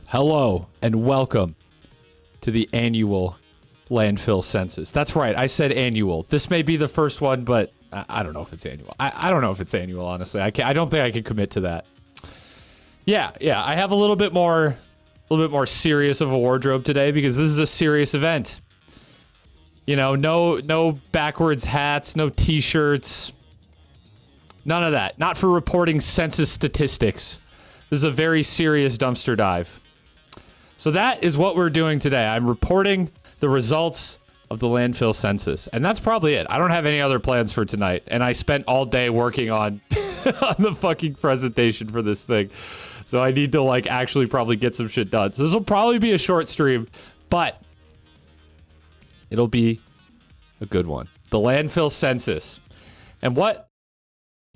Hello and welcome to the annual Landfill Census. That's right, I said annual. This may be the first one, but I don't know if it's annual. I don't know if it's annual, honestly. I don't think I can commit to that. Yeah, I have a little bit more serious of a wardrobe today because this is a serious event. You know, no backwards hats, no t-shirts, none of that. Not for reporting census statistics. This is a very serious dumpster dive. So that is what we're doing today. I'm reporting the results of the landfill census. And that's probably it. I don't have any other plans for tonight. And I spent all day working on, on the fucking presentation for this thing. So I need to like actually probably get some shit done. So this will probably be a short stream, but it'll be a good one. The landfill census. And what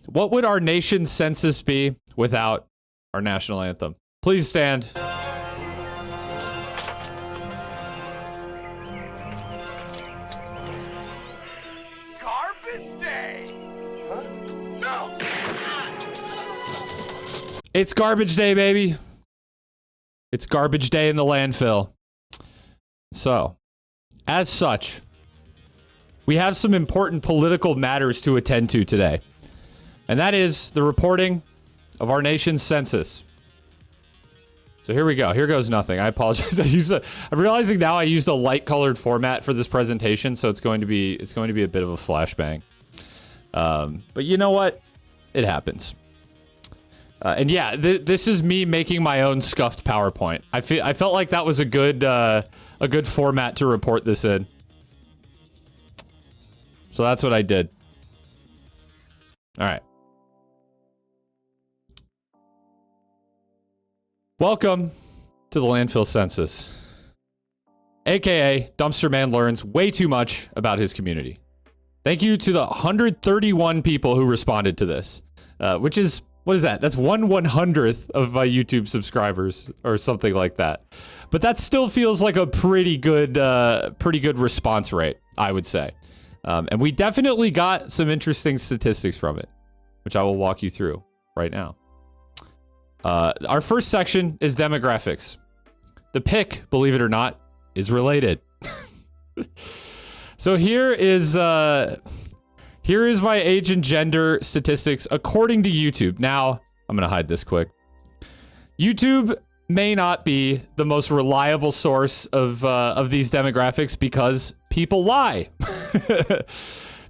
would our nation's census be without our national anthem? Please stand. It's garbage day, baby. It's garbage day in the landfill. So, as such, we have some important political matters to attend to today. And that is the reporting of our nation's census. So here we go. Here goes nothing. I apologize. I'm realizing now I used a light colored format for this presentation, so it's going to be a bit of a flashbang. But you know what? It happens. And yeah, this is me making my own scuffed PowerPoint. I felt like that was a good format to report this in. So that's what I did. All right. Welcome to the landfill census, aka Dumpster Man learns way too much about his community. Thank you to the 131 people who responded to this, which is, what is that? That's 1/100th of my YouTube subscribers or something like that. But that still feels like a pretty good response rate, I would say. And we definitely got some interesting statistics from it, which I will walk you through right now. Our first section is demographics. The pick, believe it or not, is related. So here is my age and gender statistics according to YouTube. Now, I'm going to hide this quick. YouTube may not be the most reliable source of these demographics because people lie.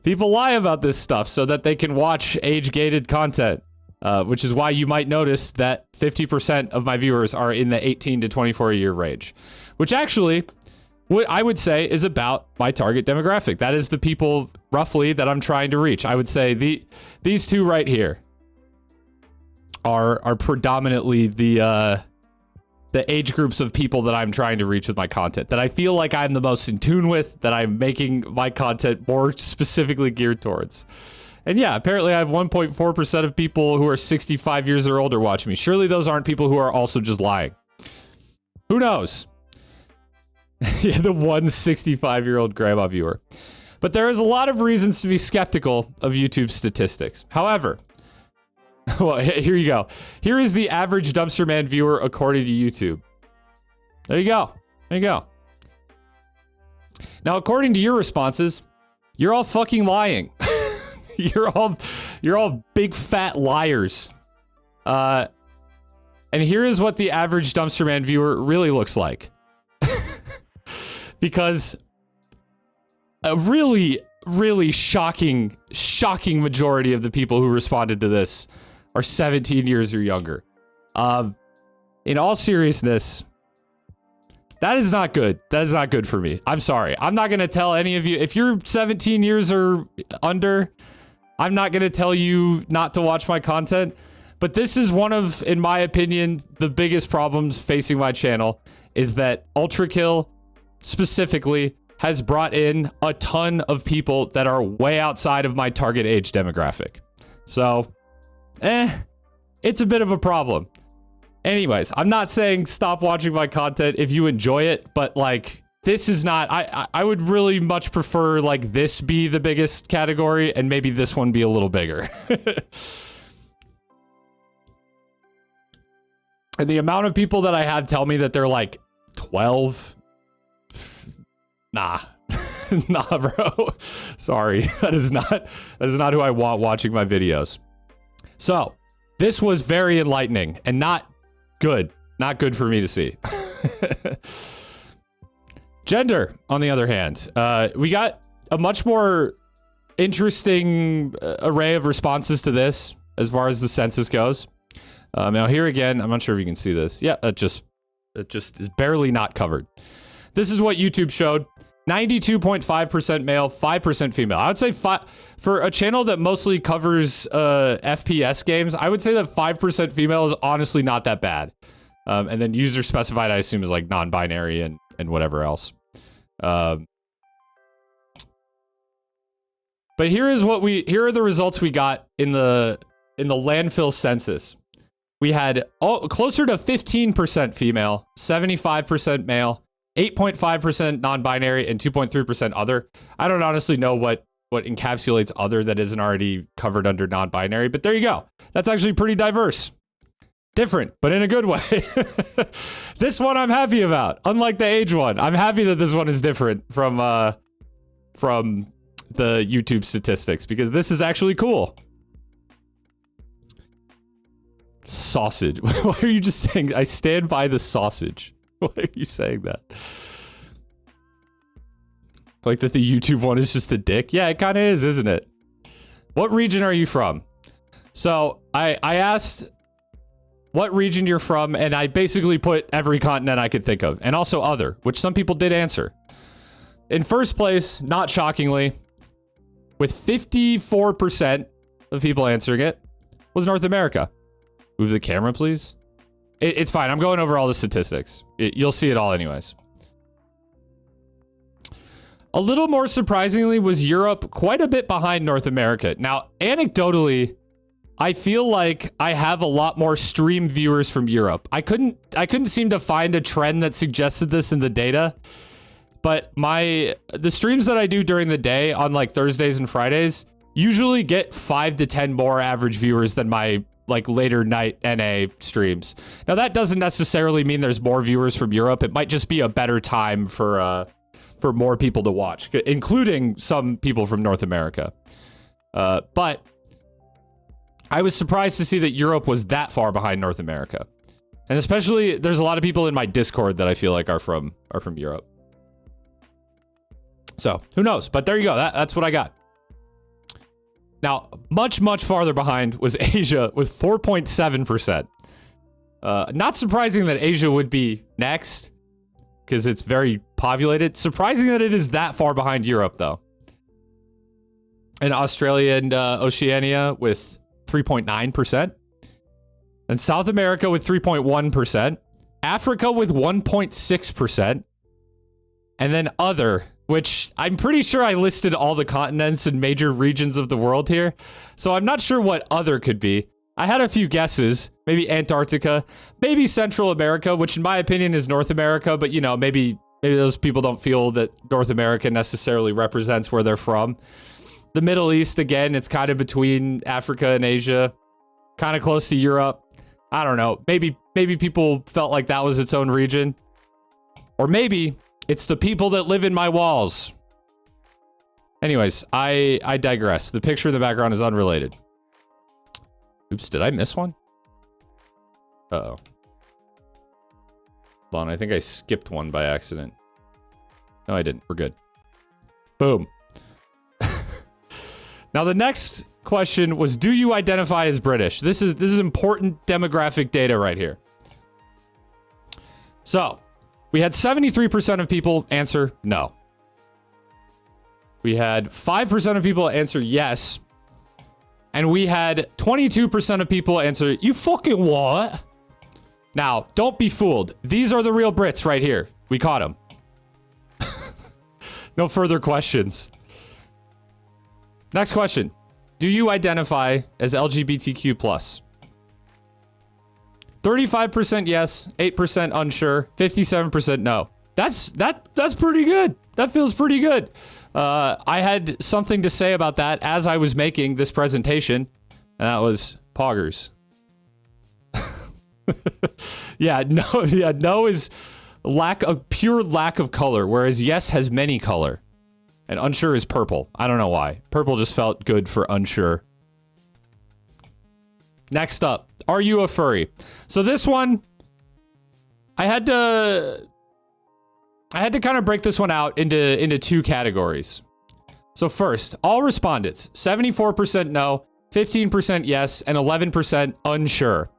People lie about this stuff so that they can watch age-gated content, which is why you might notice that 50% of my viewers are in the 18 to 24 year range, which actually, what I would say is about my target demographic. That is the people roughly that I'm trying to reach. I would say these two right here are predominantly the age groups of people that I'm trying to reach with my content, that I feel like I'm the most in tune with, that I'm making my content more specifically geared towards. And yeah, apparently I have 1.4% of people who are 65 years or older watch me. Surely those aren't people who are also just lying. Who knows? Yeah, the one 65-year-old grandma viewer. But there is a lot of reasons to be skeptical of YouTube statistics. However, well, here you go. Here is the average Dumpster Man viewer according to YouTube. There you go. There you go. Now, according to your responses, you're all fucking lying. You're all big fat liars. And here is what the average Dumpster Man viewer really looks like. Because a really, really shocking majority of the people who responded to this are 17 years or younger. In all seriousness, that is not good. That is not good for me. I'm sorry. I'm not going to tell any of you, if you're 17 years or under, I'm not going to tell you not to watch my content. But this is one of, in my opinion, the biggest problems facing my channel, is that Ultrakill specifically has brought in a ton of people that are way outside of my target age demographic. So, it's a bit of a problem. Anyways, I'm not saying stop watching my content if you enjoy it, but like, this is not, I would really much prefer like this be the biggest category and maybe this one be a little bigger. And the amount of people that I have tell me that they're like 12, nah. Nah, bro. Sorry. That is not who I want watching my videos. So, this was very enlightening and not good. Not good for me to see. Gender, on the other hand. We got a much more interesting array of responses to this as far as the census goes. Now here again, I'm not sure if you can see this. Yeah, it just is barely not covered. This is what YouTube showed. 92.5% male, 5% female. I would say for a channel that mostly covers FPS games, I would say that 5% female is honestly not that bad. And then user specified, I assume, is like non-binary and whatever else. But here are the results we got in the landfill census. We had closer to 15% female, 75% male, 8.5% non-binary, and 2.3% other. I don't honestly know what encapsulates other that isn't already covered under non-binary, but there you go. That's actually pretty diverse. Different, but in a good way. This one I'm happy about. Unlike the age one, I'm happy that this one is different from the YouTube statistics, because this is actually cool. Sausage. Why are you just saying, I stand by the sausage? Why are you saying that? Like that the YouTube one is just a dick? Yeah, it kind of is, isn't it? What region are you from? So, I asked what region you're from, and I basically put every continent I could think of. And also other, which some people did answer. In first place, not shockingly, with 54% of people answering it, was North America. Move the camera, please. It's fine. I'm going over all the statistics. You'll see it all anyways. A little more surprisingly was Europe, quite a bit behind North America. Now, anecdotally, I feel like I have a lot more stream viewers from Europe. I couldn't seem to find a trend that suggested this in the data. But the streams that I do during the day on like Thursdays and Fridays usually get 5 to 10 more average viewers than my like later night NA streams. Now that doesn't necessarily mean there's more viewers from Europe. It might just be a better time for more people to watch, including some people from North America. But I was surprised to see that Europe was that far behind North America. And especially there's a lot of people in my Discord that I feel like are from Europe. So who knows? But there you go. That's what I got. Now, much, much farther behind was Asia with 4.7%. Not surprising that Asia would be next, because it's very populated. Surprising that it is that far behind Europe, though. And Australia and Oceania with 3.9%. And South America with 3.1%. Africa with 1.6%. And then other, which I'm pretty sure I listed all the continents and major regions of the world here. So I'm not sure what other could be. I had a few guesses. Maybe Antarctica, maybe Central America, which in my opinion is North America, but you know, maybe those people don't feel that North America necessarily represents where they're from. The Middle East, again, it's kind of between Africa and Asia, kind of close to Europe. I don't know. Maybe people felt like that was its own region. Or maybe it's the people that live in my walls. Anyways, I digress. The picture in the background is unrelated. Oops, did I miss one? Uh-oh. Hold on, I think I skipped one by accident. No, I didn't. We're good. Boom. Now, the next question was, do you identify as British? This is important demographic data right here. So, we had 73% of people answer no. We had 5% of people answer yes. And we had 22% of people answer, you fucking what? Now, don't be fooled. These are the real Brits right here. We caught them. No further questions. Next question. Do you identify as LGBTQ+? 35% yes, 8% unsure, 57% no. That's pretty good. That feels pretty good. I had something to say about that as I was making this presentation, and that was poggers. Yeah, no is pure lack of color, whereas yes has many color. And unsure is purple. I don't know why. Purple just felt good for unsure. Next up, are you a furry? So this one, I had to kind of break this one out into two categories. So first, all respondents, 74% no, 15% yes, and 11% unsure.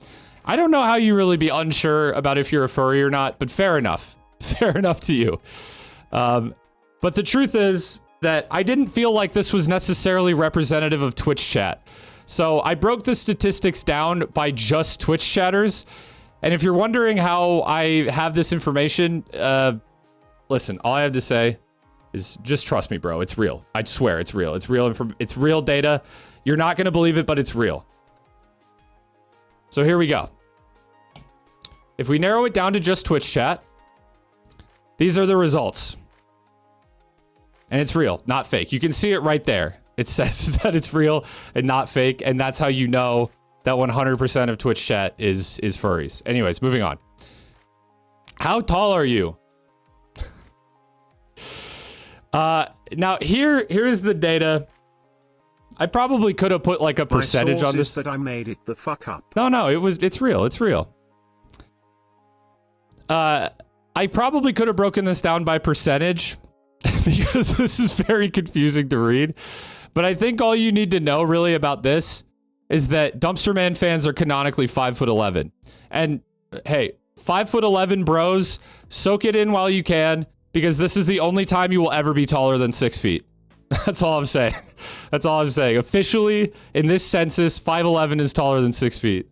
I don't know how you really be unsure about if you're a furry or not, but fair enough. Fair enough to you. But the truth is that I didn't feel like this was necessarily representative of Twitch chat. So I broke the statistics down by just Twitch chatters. And if you're wondering how I have this information, listen, all I have to say is just trust me, bro. It's real. I swear it's real. It's real data. You're not going to believe it, but it's real. So here we go. If we narrow it down to just Twitch chat, these are the results. And it's real, not fake. You can see it right there. It says that it's real and not fake, and that's how you know that 100% of Twitch chat is furries. Anyways, moving on. How tall are you? Now here's the data. I probably could have put like a percentage on this. That I made it the fuck up. No, it's real. It's real. I probably could have broken this down by percentage because this is very confusing to read. But I think all you need to know really about this is that Dumpster Man fans are canonically 5'11". And hey, 5'11" bros, soak it in while you can, because this is the only time you will ever be taller than 6 feet. That's all I'm saying. That's all I'm saying. Officially, in this census, 5'11" is taller than 6 feet.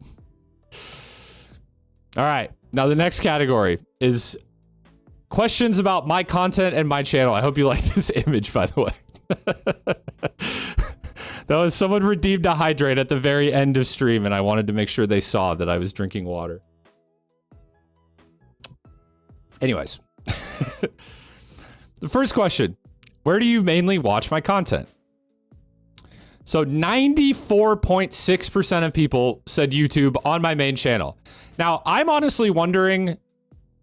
All right. Now the next category is questions about my content and my channel. I hope you like this image, by the way. That was someone redeemed a hydrate at the very end of stream, and I wanted to make sure they saw that I was drinking water. Anyways. The first question, where do you mainly watch my content? So 94.6% of people said YouTube on my main channel. Now, I'm honestly wondering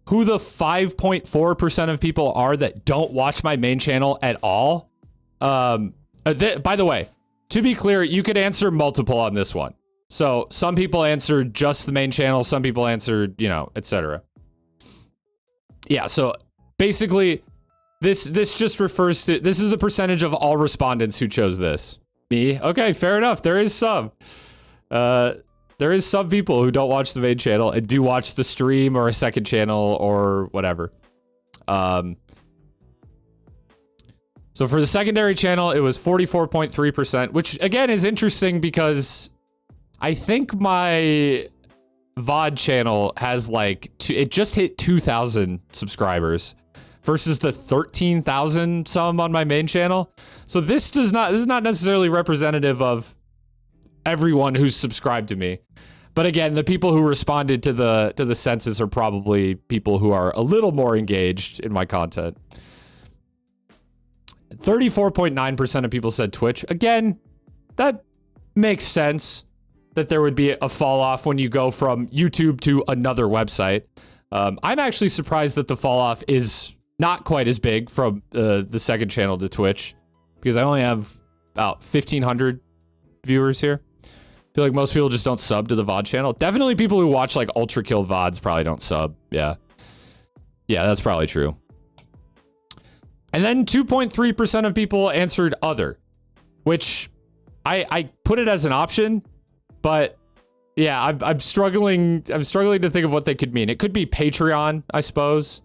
who the 5.4% of people are that don't watch my main channel at all. By the way, to be clear, you could answer multiple on this one. So some people answered just the main channel, some people answered, etc. Yeah, so basically, this just refers to, this is the percentage of all respondents who chose this. Me? Okay, fair enough. There is some. There is some people who don't watch the main channel and do watch the stream or a second channel or whatever. So for the secondary channel, it was 44.3%, which again is interesting because I think my VOD channel has like, it just hit 2,000 subscribers versus the 13,000 some on my main channel. So this is not necessarily representative of everyone who's subscribed to me. But again, the people who responded to the census are probably people who are a little more engaged in my content. 34.9% of people said Twitch. Again, that makes sense that there would be a fall off when you go from YouTube to another website. I'm actually surprised that the fall off is not quite as big from the second channel to Twitch, because I only have about 1,500 viewers here. I feel like most people just don't sub to the VOD channel. Definitely people who watch like Ultra Kill VODs probably don't sub. Yeah, that's probably true. And then 2.3% of people answered other, which I put it as an option, but yeah, I'm struggling to think of what they could mean. It could be Patreon, I suppose.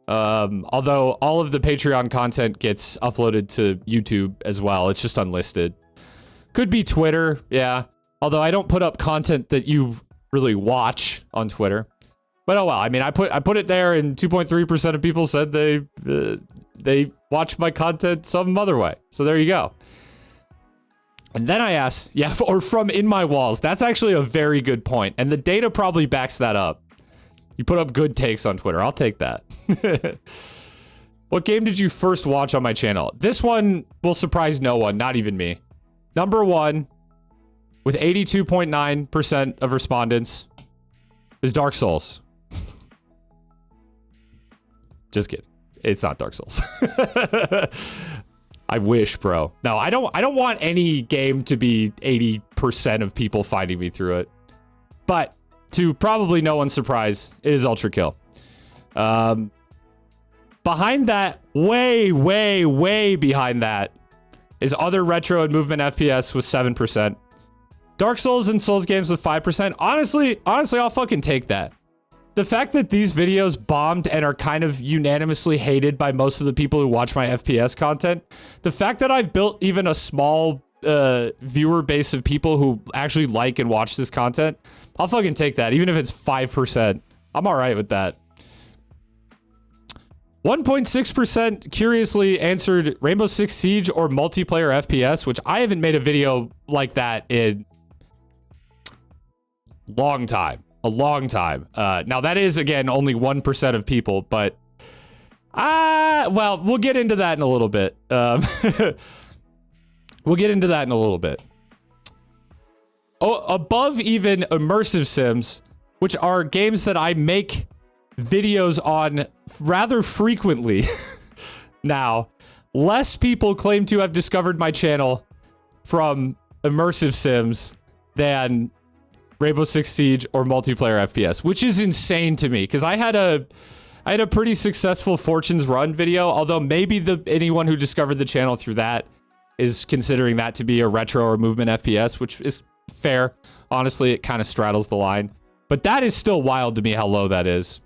Although all of the Patreon content gets uploaded to YouTube as well. It's just unlisted. Could be Twitter, yeah. Although I don't put up content that you really watch on Twitter. But oh well, I mean, I put it there, and 2.3% of people said they watch my content some other way. So there you go. And then I asked, yeah, or from in my walls. That's actually a very good point, and the data probably backs that up. You put up good takes on Twitter. I'll take that. What game did you first watch on my channel? This one will surprise no one, not even me. Number one, with 82.9% of respondents, is Dark Souls. Just kidding. It's not Dark Souls. I wish, bro. No, I don't want any game to be 80% of people finding me through it. But to probably no one's surprise, it is Ultra Kill. Behind that, way behind that, is other retro and movement FPS with 7%. Dark Souls and Souls games with 5%. Honestly, I'll fucking take that. The fact that these videos bombed and are kind of unanimously hated by most of the people who watch my FPS content, the fact that I've built even a small viewer base of people who actually like and watch this content, I'll fucking take that. Even if it's 5%, I'm all right with that. 1.6% curiously answered Rainbow Six Siege or multiplayer FPS, which I haven't made a video like that in a long time. Now that is, again, only 1% of people, but well, we'll get into that in a little bit. We'll get into that in a little bit. Oh, above even immersive sims, which are games that I make videos on rather frequently now, less people claim to have discovered my channel from immersive sims than Rainbow Six Siege or multiplayer FPS, which is insane to me because I had a pretty successful Fortune's Run video, although maybe anyone who discovered the channel through that is considering that to be a retro or movement FPS, which is fair. Honestly, it kind of straddles the line, but that is still wild to me how low that is.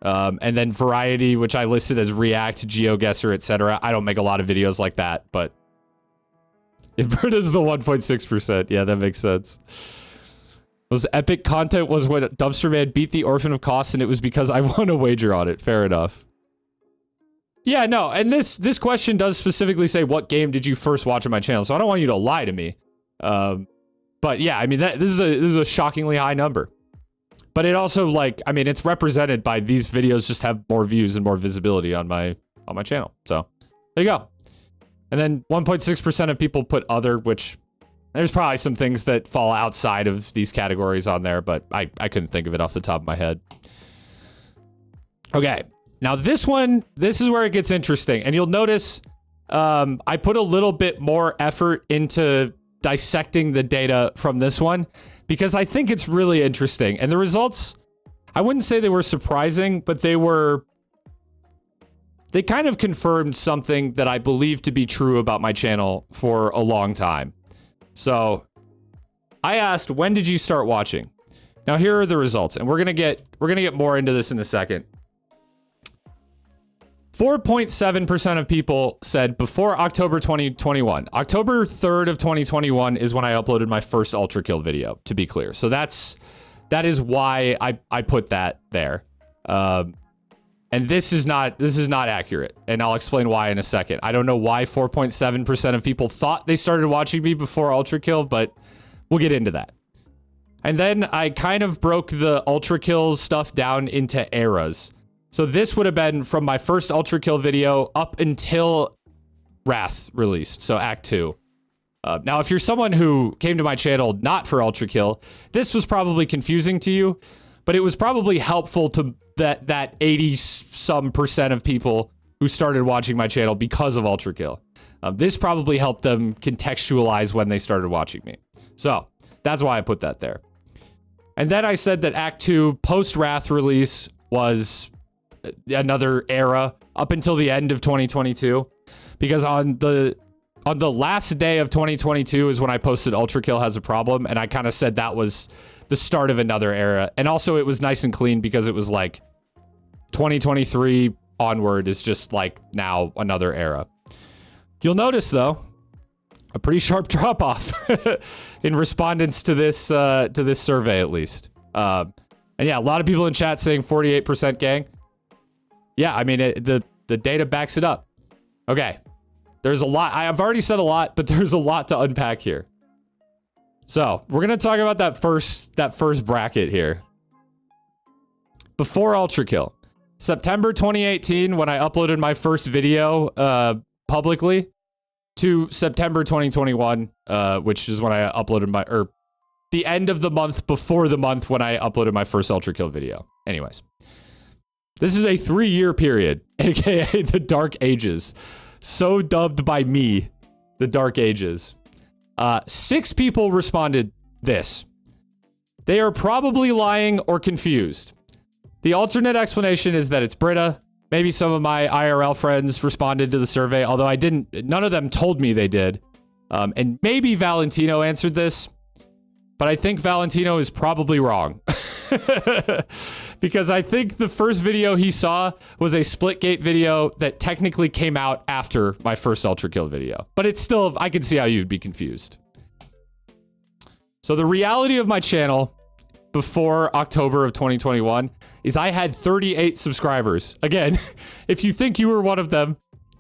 And then Variety, which I listed as React, GeoGuessr, etc. I don't make a lot of videos like that, but if Britta's the 1.6%, yeah, that makes sense. Most epic content was when Dumpster Man beat the Orphan of Cost, and it was because I won a wager on it. Fair enough. Yeah, no, and this question does specifically say, what game did you first watch on my channel? So I don't want you to lie to me. But yeah, I mean, this is a shockingly high number. But it also, like, I mean, it's represented by these videos just have more views and more visibility on my channel. So there you go. And then 1.6% of people put other, which there's probably some things that fall outside of these categories on there, but I couldn't think of it off the top of my head. Okay. Now this is where it gets interesting. And you'll notice I put a little bit more effort into dissecting the data from this one because I think it's really interesting. And the results, I wouldn't say they were surprising, but they kind of confirmed something that I believe to be true about my channel for a long time. So I asked, when did you start watching? Now here are the results, and we're gonna get more into this in a second. 4.7% of people said before October 2021. October 3rd of 2021 is when I uploaded my first Ultra Kill video, to be clear. So that is why I put that there. And this is not accurate, and I'll explain why in a second. I don't know why 4.7% of people thought they started watching me before Ultra Kill, but we'll get into that. And then I kind of broke the Ultra Kill stuff down into eras. So this would have been from my first Ultra Kill video up until Wrath released, so Act 2. Now, if you're someone who came to my channel not for Ultra Kill, this was probably confusing to you, but it was probably helpful to that 80-some% of people who started watching my channel because of Ultra Kill. This probably helped them contextualize when they started watching me. So that's why I put that there. And then I said that Act 2 post-Wrath release was another era up until the end of 2022, because on the last day of 2022 is when I posted Ultra Kill Has a Problem, and I kind of said that was the start of another era. And also it was nice and clean because it was like 2023 onward is just like now another era. You'll notice though a pretty sharp drop off in respondents to this survey, at least. And yeah, a lot of people in chat saying 48% gang. Yeah, I mean, the data backs it up. Okay, there's a lot. I've already said a lot, but there's a lot to unpack here. So we're gonna talk about that first bracket here. Before Ultra Kill, September 2018, when I uploaded my first video or September 2021, which is when I uploaded the end of the month before the month when I uploaded my first Ultra Kill video. Anyways, this is a 3-year period, aka the Dark Ages. So dubbed by me, the Dark Ages. 6 people responded this. They are probably lying or confused. The alternate explanation is that it's Britta. Maybe some of my IRL friends responded to the survey, although none of them told me they did. And maybe Valentino answered this, but I think Valentino is probably wrong. Because I think the first video he saw was a Splitgate video that technically came out after my first Ultra Kill video. But it's still, I can see how you'd be confused. So the reality of my channel before October of 2021 is I had 38 subscribers. Again, if you think you were one of them,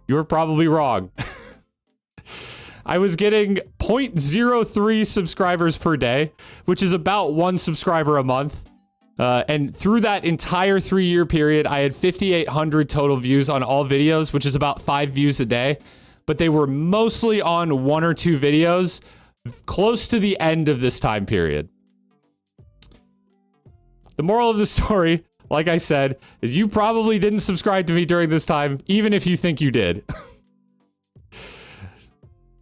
you were probably wrong. I was getting 0.03 subscribers per day, which is about 1 subscriber a month. And through that entire 3-year period, I had 5,800 total views on all videos, which is about 5 views a day. But they were mostly on 1 or 2 videos close to the end of this time period. The moral of the story, like I said, is you probably didn't subscribe to me during this time, even if you think you did.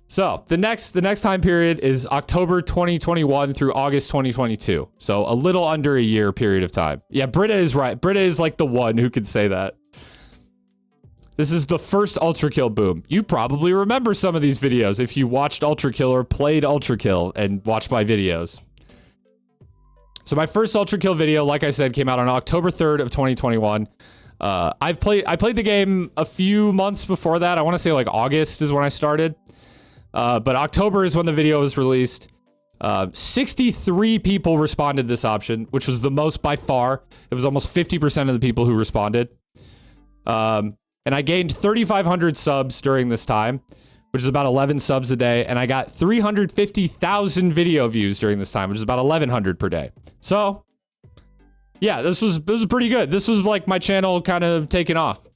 So the next time period is October 2021 through August 2022. So a little under a year period of time. Yeah, Britta is right. Britta is like the one who could say that. This is the first Ultra Kill boom. You probably remember some of these videos if you watched Ultra Kill or played Ultra Kill and watched my videos. So my first Ultra Kill video, like I said, came out on October 3rd of 2021. I played the game a few months before that. I want to say like August is when I started. But October is when the video was released. 63 people responded to this option, which was the most by far. It was almost 50% of the people who responded. And I gained 3,500 subs during this time, which is about 11 subs a day. And I got 350,000 video views during this time, which is about 1,100 per day. So, yeah, this was pretty good. This was like my channel kind of taking off.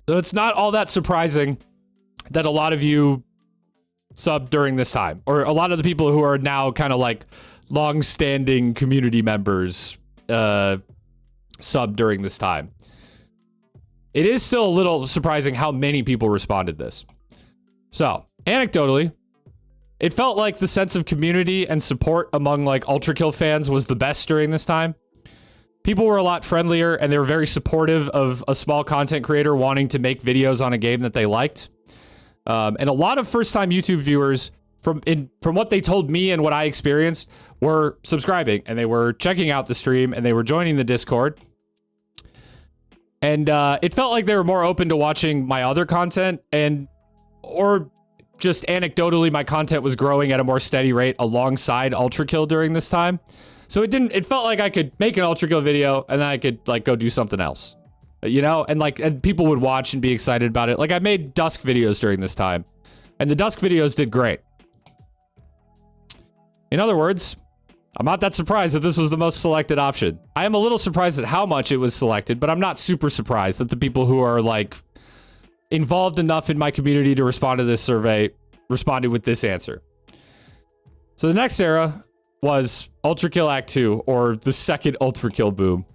So it's not all that surprising that a lot of you sub during this time, or a lot of the people who are now kind of like long-standing community members sub during this time. It is still a little surprising how many people responded this. So, anecdotally, it felt like the sense of community and support among like Ultra Kill fans was the best during this time. People were a lot friendlier and they were very supportive of a small content creator wanting to make videos on a game that they liked. And a lot of first-time YouTube viewers, from what they told me and what I experienced, were subscribing and they were checking out the stream and they were joining the Discord. And it felt like they were more open to watching my other content, or just anecdotally, my content was growing at a more steady rate alongside Ultra Kill during this time. So it felt like I could make an Ultra Kill video and then I could like go do something else. You know, and people would watch and be excited about it. Like I made Dusk videos during this time, and the Dusk videos did great. In other words, I'm not that surprised that this was the most selected option. I am a little surprised at how much it was selected, but I'm not super surprised that the people who are like involved enough in my community to respond to this survey responded with this answer. So the next era was Ultra Kill Act 2, or the second Ultra Kill boom.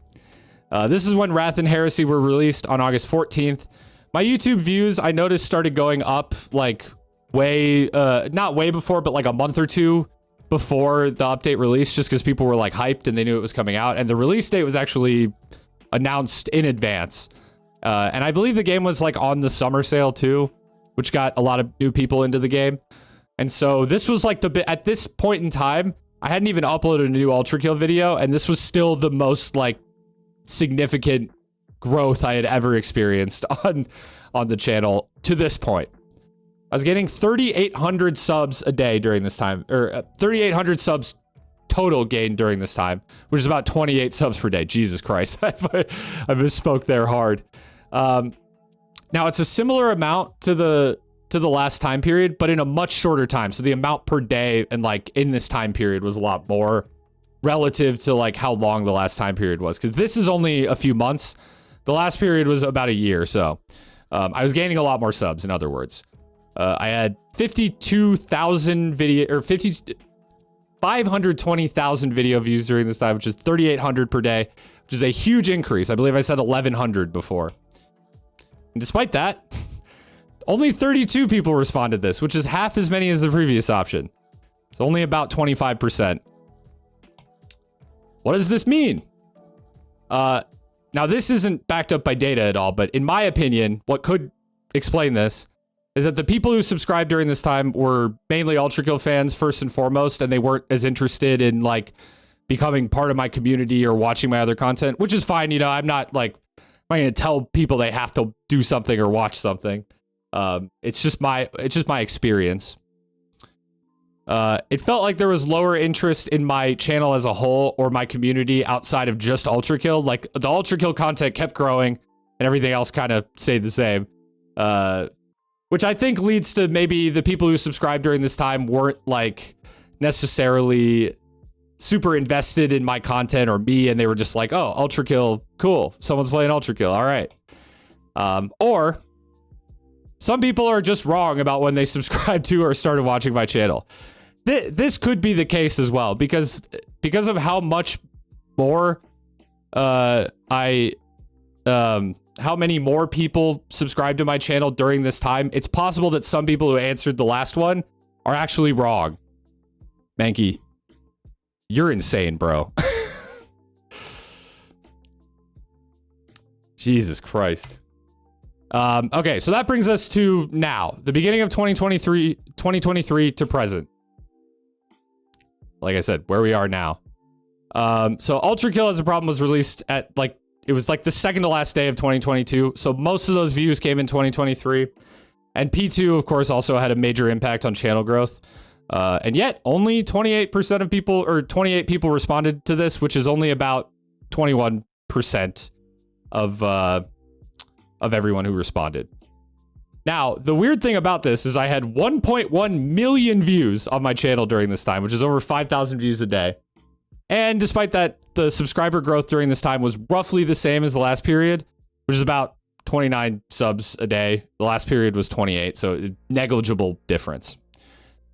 This is when Wrath and Heresy were released on August 14th. My YouTube views, I noticed, started going up like not way before, but like a month or two before the update release, just because people were like hyped and they knew it was coming out. And the release date was actually announced in advance. And I believe the game was like on the summer sale too, which got a lot of new people into the game. And so this was like at this point in time, I hadn't even uploaded a new Ultra Kill video, and this was still the most like significant growth I had ever experienced on the channel to this point. I was getting 3,800 subs a day during this time, or 3,800 subs total gained during this time, which is about 28 subs per day. Jesus Christ, I misspoke there hard. Now it's a similar amount to the last time period, but in a much shorter time. So the amount per day and like in this time period was a lot more relative to like how long the last time period was, because this is only a few months. The last period was about a year, so I was gaining a lot more subs. In other words, I had 52,000 video or 520,000 video views during this time, which is 3,800 per day, which is a huge increase. I believe I said 1,100 before. And despite that, only 32 people responded to this, which is half as many as the previous option. It's only about 25%. What does this mean? Now, this isn't backed up by data at all, but in my opinion, what could explain this is that the people who subscribed during this time were mainly Ultra Kill fans first and foremost, and they weren't as interested in like becoming part of my community or watching my other content, which is fine. You know, I'm not going to tell people they have to do something or watch something. It's just my experience. It felt like there was lower interest in my channel as a whole or my community outside of just Ultra Kill. Like the Ultra Kill content kept growing and everything else kind of stayed the same. Which I think leads to maybe the people who subscribed during this time weren't like necessarily super invested in my content or me, and they were just like, oh, Ultra Kill, cool. Someone's playing Ultra Kill, all right. Or some people are just wrong about when they subscribed to or started watching my channel. This could be the case as well, because of how much more how many more people subscribed to my channel during this time. It's possible that some people who answered the last one are actually wrong. Mankey, you're insane, bro. Jesus Christ. Okay, so that brings us to now, the beginning of 2023 to present. Like I said, where we are now. So Ultra Kill as a Problem was released at it was like the second to last day of 2022. So most of those views came in 2023. And P2, of course, also had a major impact on channel growth. And yet only 28% of people, or 28 people responded to this, which is only about 21% of everyone who responded. Now, the weird thing about this is I had 1.1 million views on my channel during this time, which is over 5,000 views a day. And despite that, the subscriber growth during this time was roughly the same as the last period, which is about 29 subs a day. The last period was 28, so negligible difference.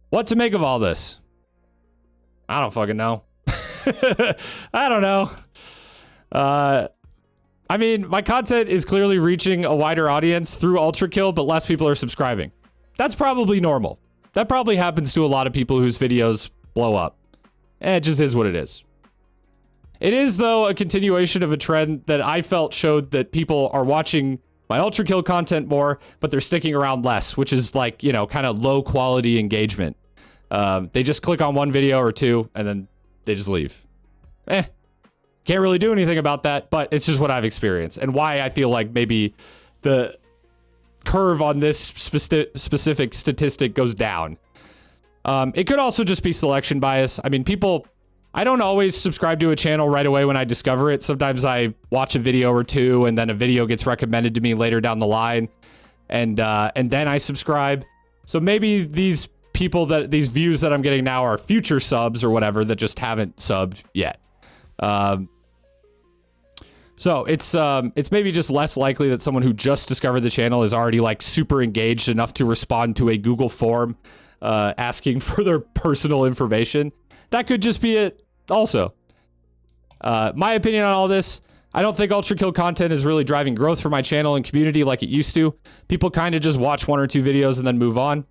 What to make of all this? I don't fucking know. I don't know. I mean, my content is clearly reaching a wider audience through Ultra Kill, but less people are subscribing. That's probably normal. That probably happens to a lot of people whose videos blow up. It just is what it is. It is, though, a continuation of a trend that I felt showed that people are watching my Ultra Kill content more, but they're sticking around less, which is like, you know, kind of low quality engagement. They just click on one video or two, and then they just leave. Can't really do anything about that, but it's just what I've experienced and why I feel like maybe the curve on this specific statistic goes down. It could also just be selection bias. I mean, I don't always subscribe to a channel right away when I discover it. Sometimes I watch a video or two and then a video gets recommended to me later down the line, and then I subscribe. So maybe these views that I'm getting now are future subs or whatever that just haven't subbed yet. So it's maybe just less likely that someone who just discovered the channel is already like super engaged enough to respond to a Google form asking for their personal information. That could just be it also. My opinion on all this, I don't think Ultra Kill content is really driving growth for my channel and community like it used to. People kind of just watch one or two videos and then move on.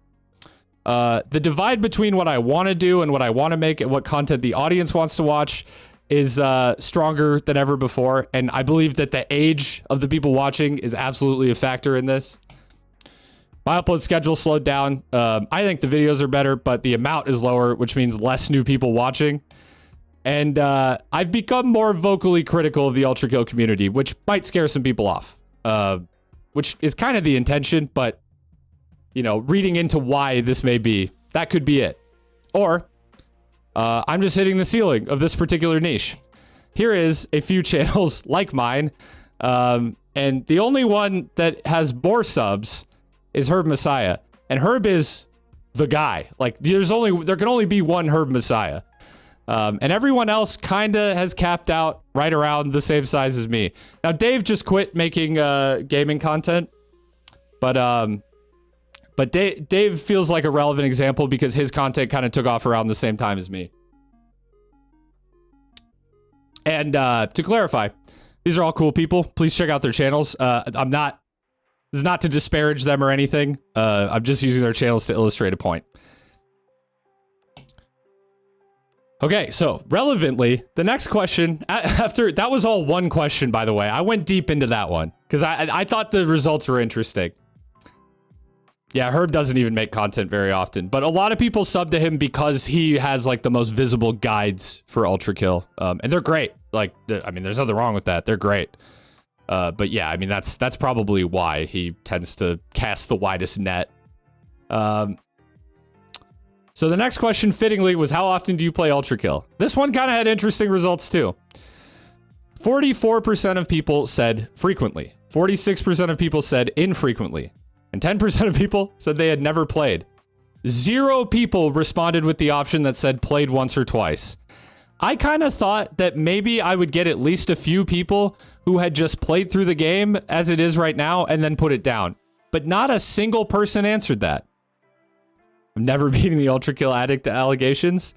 The divide between what I want to do and what I want to make and what content the audience wants to watch is stronger than ever before. And I believe that the age of the people watching is absolutely a factor in this. My upload schedule slowed down. I think the videos are better, but the amount is lower, which means less new people watching. And I've become more vocally critical of the Ultra Kill community, which might scare some people off. Which is kind of the intention, but, you know, reading into why this may be, that could be it. Or I'm just hitting the ceiling of this particular niche. Here is a few channels like mine, and the only one that has more subs is Herb Messiah, and Herb is the guy. Like, there can only be one Herb Messiah, and everyone else kind of has capped out right around the same size as me. Now, Dave just quit making gaming content, but Dave feels like a relevant example because his content kind of took off around the same time as me. And to clarify, these are all cool people. Please check out their channels. This is not to disparage them or anything. I'm just using their channels to illustrate a point. Okay, so relevantly, the next question, after that was all one question, by the way. I went deep into that one because I thought the results were interesting. Yeah, Herb doesn't even make content very often, but a lot of people sub to him because he has like the most visible guides for Ultra Kill, and they're great. Like, I mean, there's nothing wrong with that. They're great. But yeah, I mean, that's probably why he tends to cast the widest net. So the next question, fittingly, was how often do you play Ultra Kill? This one kind of had interesting results too. 44% of people said frequently. 46% of people said infrequently. And 10% of people said they had never played. 0 people responded with the option that said played once or twice. I kind of thought that maybe I would get at least a few people who had just played through the game as it is right now and then put it down. But not a single person answered that. I'm never beating the Ultra Kill addict allegations.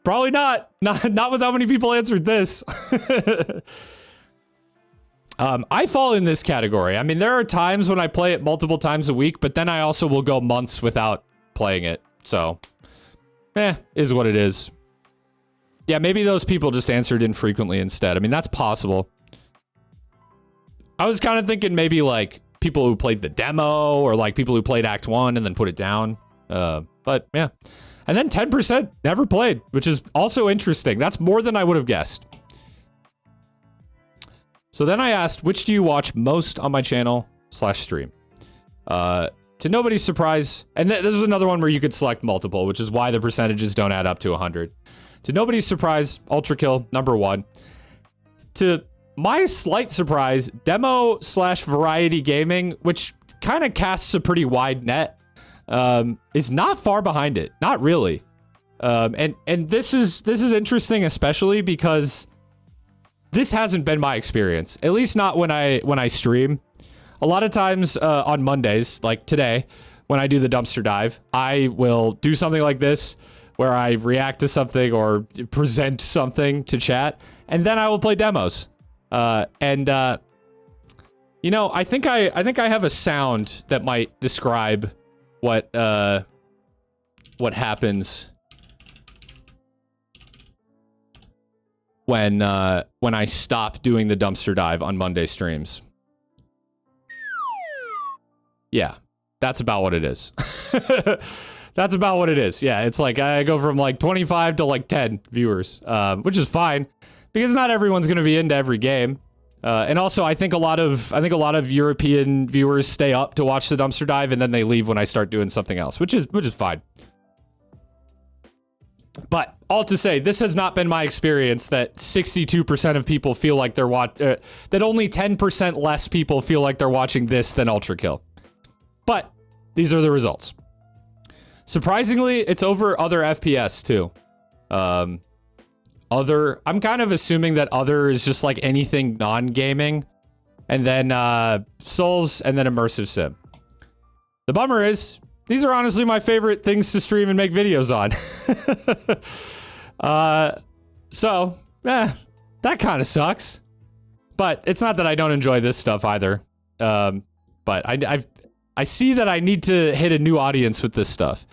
Probably not. Not with how many people answered this. I fall in this category. I mean, there are times when I play it multiple times a week, but then I also will go months without playing it. So, is what it is. Yeah, maybe those people just answered infrequently instead. I mean, that's possible. I was kind of thinking maybe like people who played the demo or like people who played Act 1 and then put it down. But yeah. And then 10% never played, which is also interesting. That's more than I would have guessed. So then I asked, which do you watch most on my channel/stream? To nobody's surprise, and this is another one where you could select multiple, which is why the percentages don't add up to 100. To nobody's surprise, Ultra Kill, number 1. To my slight surprise, demo/variety gaming, which kind of casts a pretty wide net, is not far behind it. Not really. And this is interesting, especially because this hasn't been my experience, at least not when I stream. A lot of times on Mondays, like today, when I do the dumpster dive, I will do something like this, where I react to something or present something to chat, and then I will play demos. You know, I think I have a sound that might describe what happens when I stop doing the dumpster dive on Monday streams. Yeah, that's about what it is. That's about what it is. Yeah, it's like I go from like 25 to like 10 viewers, which is fine because not everyone's going to be into every game. And also, I think a lot of European viewers stay up to watch the dumpster dive and then they leave when I start doing something else, which is fine. But all to say, this has not been my experience that 62% of people feel like they're that only 10% less people feel like they're watching this than Ultra Kill. But these are the results. Surprisingly, it's over other FPS too. I'm kind of assuming that other is just like anything non-gaming, and then Souls, and then immersive sim. The bummer is, these are honestly my favorite things to stream and make videos on. So, that kind of sucks. But it's not that I don't enjoy this stuff either. But I see that I need to hit a new audience with this stuff.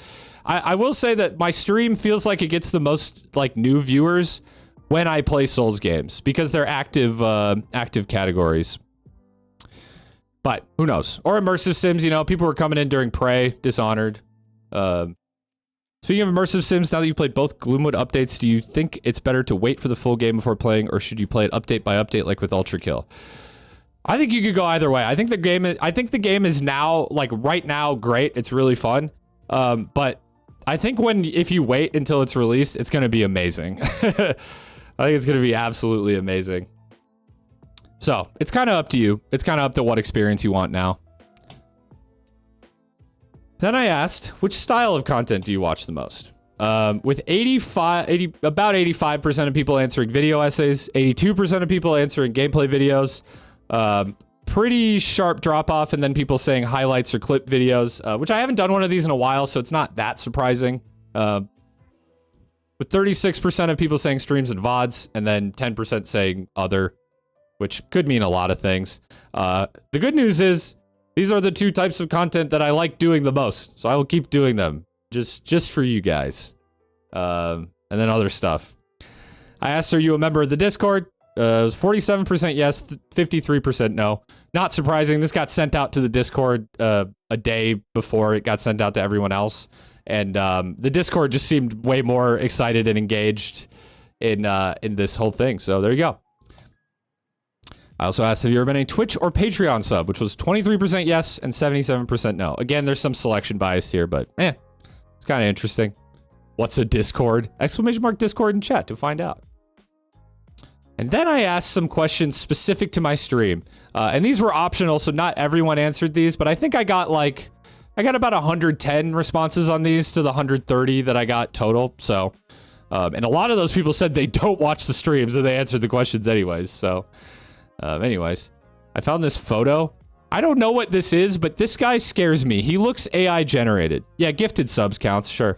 I will say that my stream feels like it gets the most like new viewers when I play Souls games because they're active categories. But who knows? Or immersive sims, you know, people were coming in during Prey, Dishonored. Speaking of immersive sims, now that you've played both Gloomwood updates, do you think it's better to wait for the full game before playing, or should you play it update by update like with Ultra Kill? I think you could go either way. I think the game is now, like right now, great. It's really fun. But I think if you wait until it's released, it's going to be amazing. I think it's going to be absolutely amazing. So it's kind of up to you. It's kind of up to what experience you want now. Then I asked, which style of content do you watch the most? With about 85% of people answering video essays, 82% of people answering gameplay videos, pretty sharp drop off, and then people saying highlights or clip videos, which I haven't done one of these in a while, so it's not that surprising. with 36% of people saying streams and VODs, and then 10% saying other, which could mean a lot of things. The good news is, these are the two types of content that I like doing the most, so I will keep doing them, just for you guys. And then other stuff. I asked, are you a member of the Discord? It was 47% yes, 53% no. Not surprising, this got sent out to the Discord a day before it got sent out to everyone else. And the Discord just seemed way more excited and engaged in this whole thing, so there you go. I also asked, have you ever been a Twitch or Patreon sub, which was 23% yes and 77% no. Again, there's some selection bias here, but it's kind of interesting. What's a Discord? Exclamation mark Discord in chat to find out. And then I asked some questions specific to my stream. And these were optional, so not everyone answered these, but I think I got about 110 responses on these to the 130 that I got total. So, and a lot of those people said they don't watch the streams and they answered the questions anyways. So, anyways, I found this photo. I don't know what this is, but this guy scares me. He looks AI generated. Yeah, gifted subs counts, sure.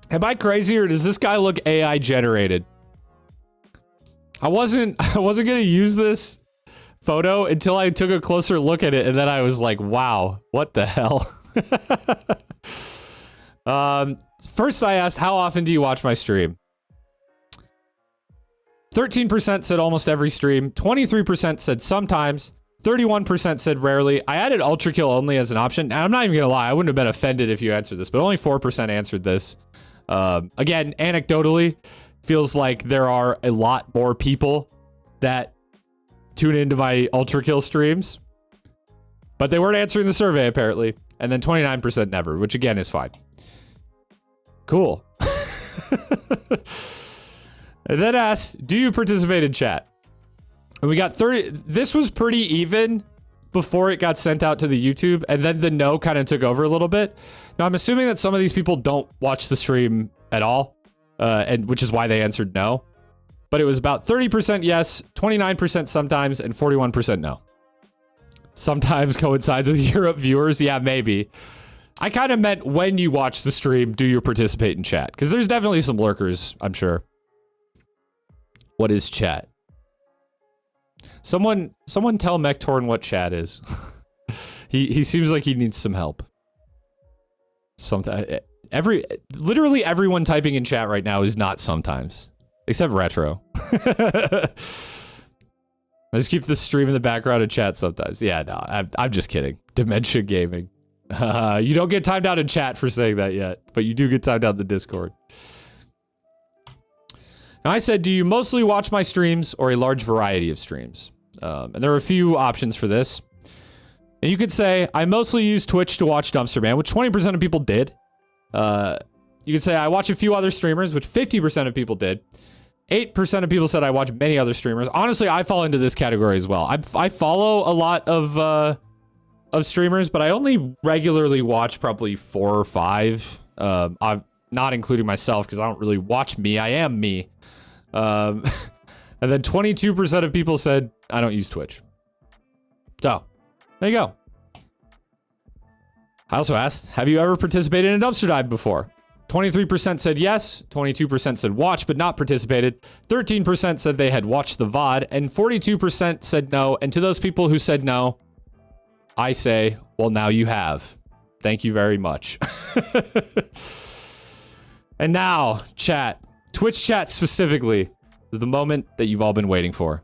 Am I crazy or does this guy look AI generated? I wasn't gonna use this photo until I took a closer look at it, and then I was like, wow, what the hell? First I asked, how often do you watch my stream? 13% said almost every stream, 23% said sometimes, 31% said rarely. I added Ultra Kill only as an option. And I'm not even gonna lie, I wouldn't have been offended if you answered this, but only 4% answered this. Again, anecdotally, feels like there are a lot more people that tune into my Ultra Kill streams, but they weren't answering the survey apparently. And then 29% never, which again is fine. Cool. And then asked, do you participate in chat? And we got 30. This was pretty even before it got sent out to the YouTube, and then the no kind of took over a little bit. Now, I'm assuming that some of these people don't watch the stream at all, and which is why they answered no. But it was about 30% yes, 29% sometimes, and 41% no. Sometimes coincides with Europe viewers. Yeah, maybe. I kind of meant when you watch the stream, do you participate in chat? Because there's definitely some lurkers, I'm sure. What is chat? Someone tell Mektorn what chat is. He seems like he needs some help. Literally everyone typing in chat right now is not sometimes, except Retro. I just keep the stream in the background and chat sometimes. Yeah, no, I'm just kidding. Dementia Gaming. You don't get timed out in chat for saying that yet, but you do get timed out in the Discord. Now I said, do you mostly watch my streams or a large variety of streams? And there are a few options for this. And you could say, I mostly use Twitch to watch Dumpster Man, which 20% of people did. You could say, I watch a few other streamers, which 50% of people did. 8% of people said I watch many other streamers. Honestly, I fall into this category as well. I follow a lot of streamers, but I only regularly watch probably 4 or 5. I'm not including myself because I don't really watch me. I am me. And then 22% of people said, I don't use Twitch. So, there you go. I also asked, have you ever participated in a dumpster dive before? 23% said yes, 22% said watch but not participated, 13% said they had watched the VOD, and 42% said no. And to those people who said no, I say, well, now you have. Thank you very much. And now, chat. Twitch chat specifically is the moment that you've all been waiting for.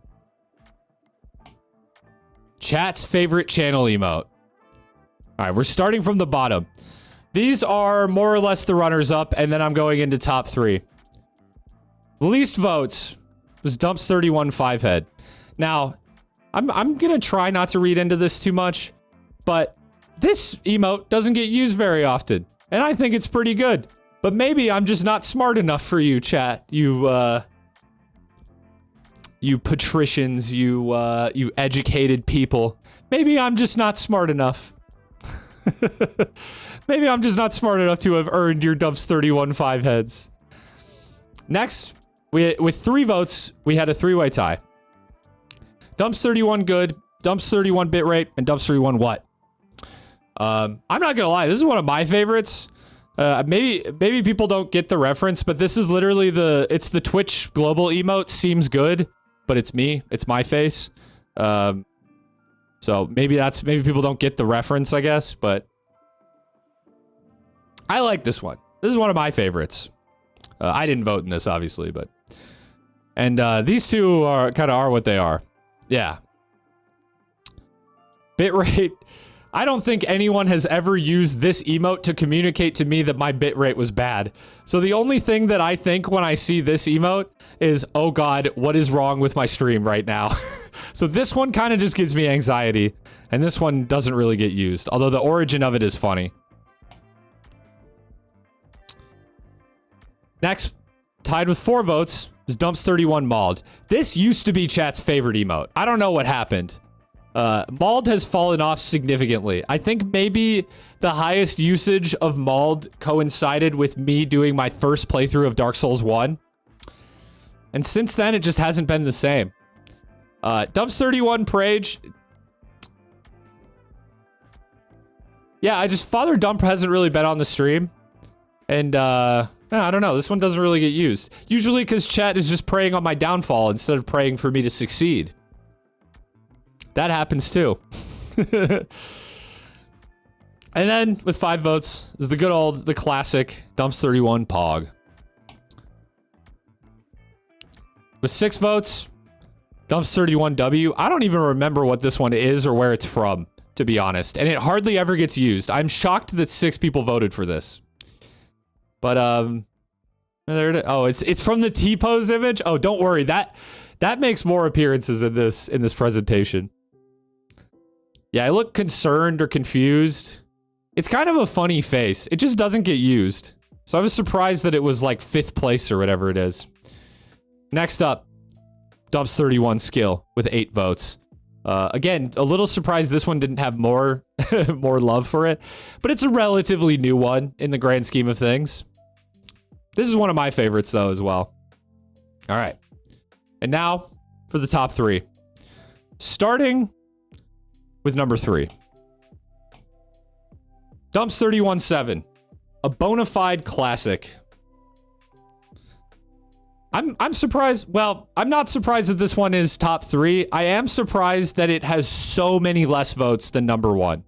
Chat's favorite channel emote. All right, we're starting from the bottom. These are more or less the runners-up, and then I'm going into top 3. Least votes was Dumps31 5head. Now, I'm gonna try not to read into this too much, but this emote doesn't get used very often, and I think it's pretty good. But maybe I'm just not smart enough for you, chat. You patricians, you educated people. Maybe I'm just not smart enough. Maybe I'm just not smart enough to have earned your Dumps31 5heads. Next, with 3 votes, we had a 3-way tie. Dumps31 good, Dumps31 bitrate, and Dumps31 what? I'm not gonna lie, this is one of my favorites. Maybe people don't get the reference, but this is literally it's the Twitch global emote. Seems good, but it's me. It's my face. So maybe people don't get the reference, I guess, but I like this one. This is one of my favorites. I didn't vote in this, obviously, but these two are what they are. Yeah. Bitrate. I don't think anyone has ever used this emote to communicate to me that my bitrate was bad. So the only thing that I think when I see this emote is, oh god, what is wrong with my stream right now? So this one kind of just gives me anxiety, and this one doesn't really get used, although the origin of it is funny. Next, tied with 4 votes, is Dumps31 Mauled. This used to be chat's favorite emote. I don't know what happened. Mauled has fallen off significantly. I think maybe the highest usage of Mauled coincided with me doing my first playthrough of Dark Souls 1. And since then, it just hasn't been the same. Dumps31 Prage. Yeah, Father Dump hasn't really been on the stream. And, I don't know. This one doesn't really get used. Usually because chat is just preying on my downfall instead of praying for me to succeed. That happens too. And then, with 5 votes, is the classic Dumps31 Pog. With 6 votes, Dumps31W. I don't even remember what this one is or where it's from, to be honest. And it hardly ever gets used. I'm shocked that 6 people voted for this. But, there it is. Oh, it's from the T-pose image? Oh, don't worry. That makes more appearances in this presentation. Yeah, I look concerned or confused. It's kind of a funny face. It just doesn't get used. So I was surprised that it was like 5th place or whatever it is. Next up, Dumps31 Skill with 8 votes. Again, a little surprised this one didn't have more, more love for it. But it's a relatively new one in the grand scheme of things. This is one of my favorites though as well. All right. And now for the top 3. Starting with number 3. Dumps31-7. A bona fide classic. I'm surprised. Well, I'm not surprised that this one is top 3. I am surprised that it has so many less votes than number 1.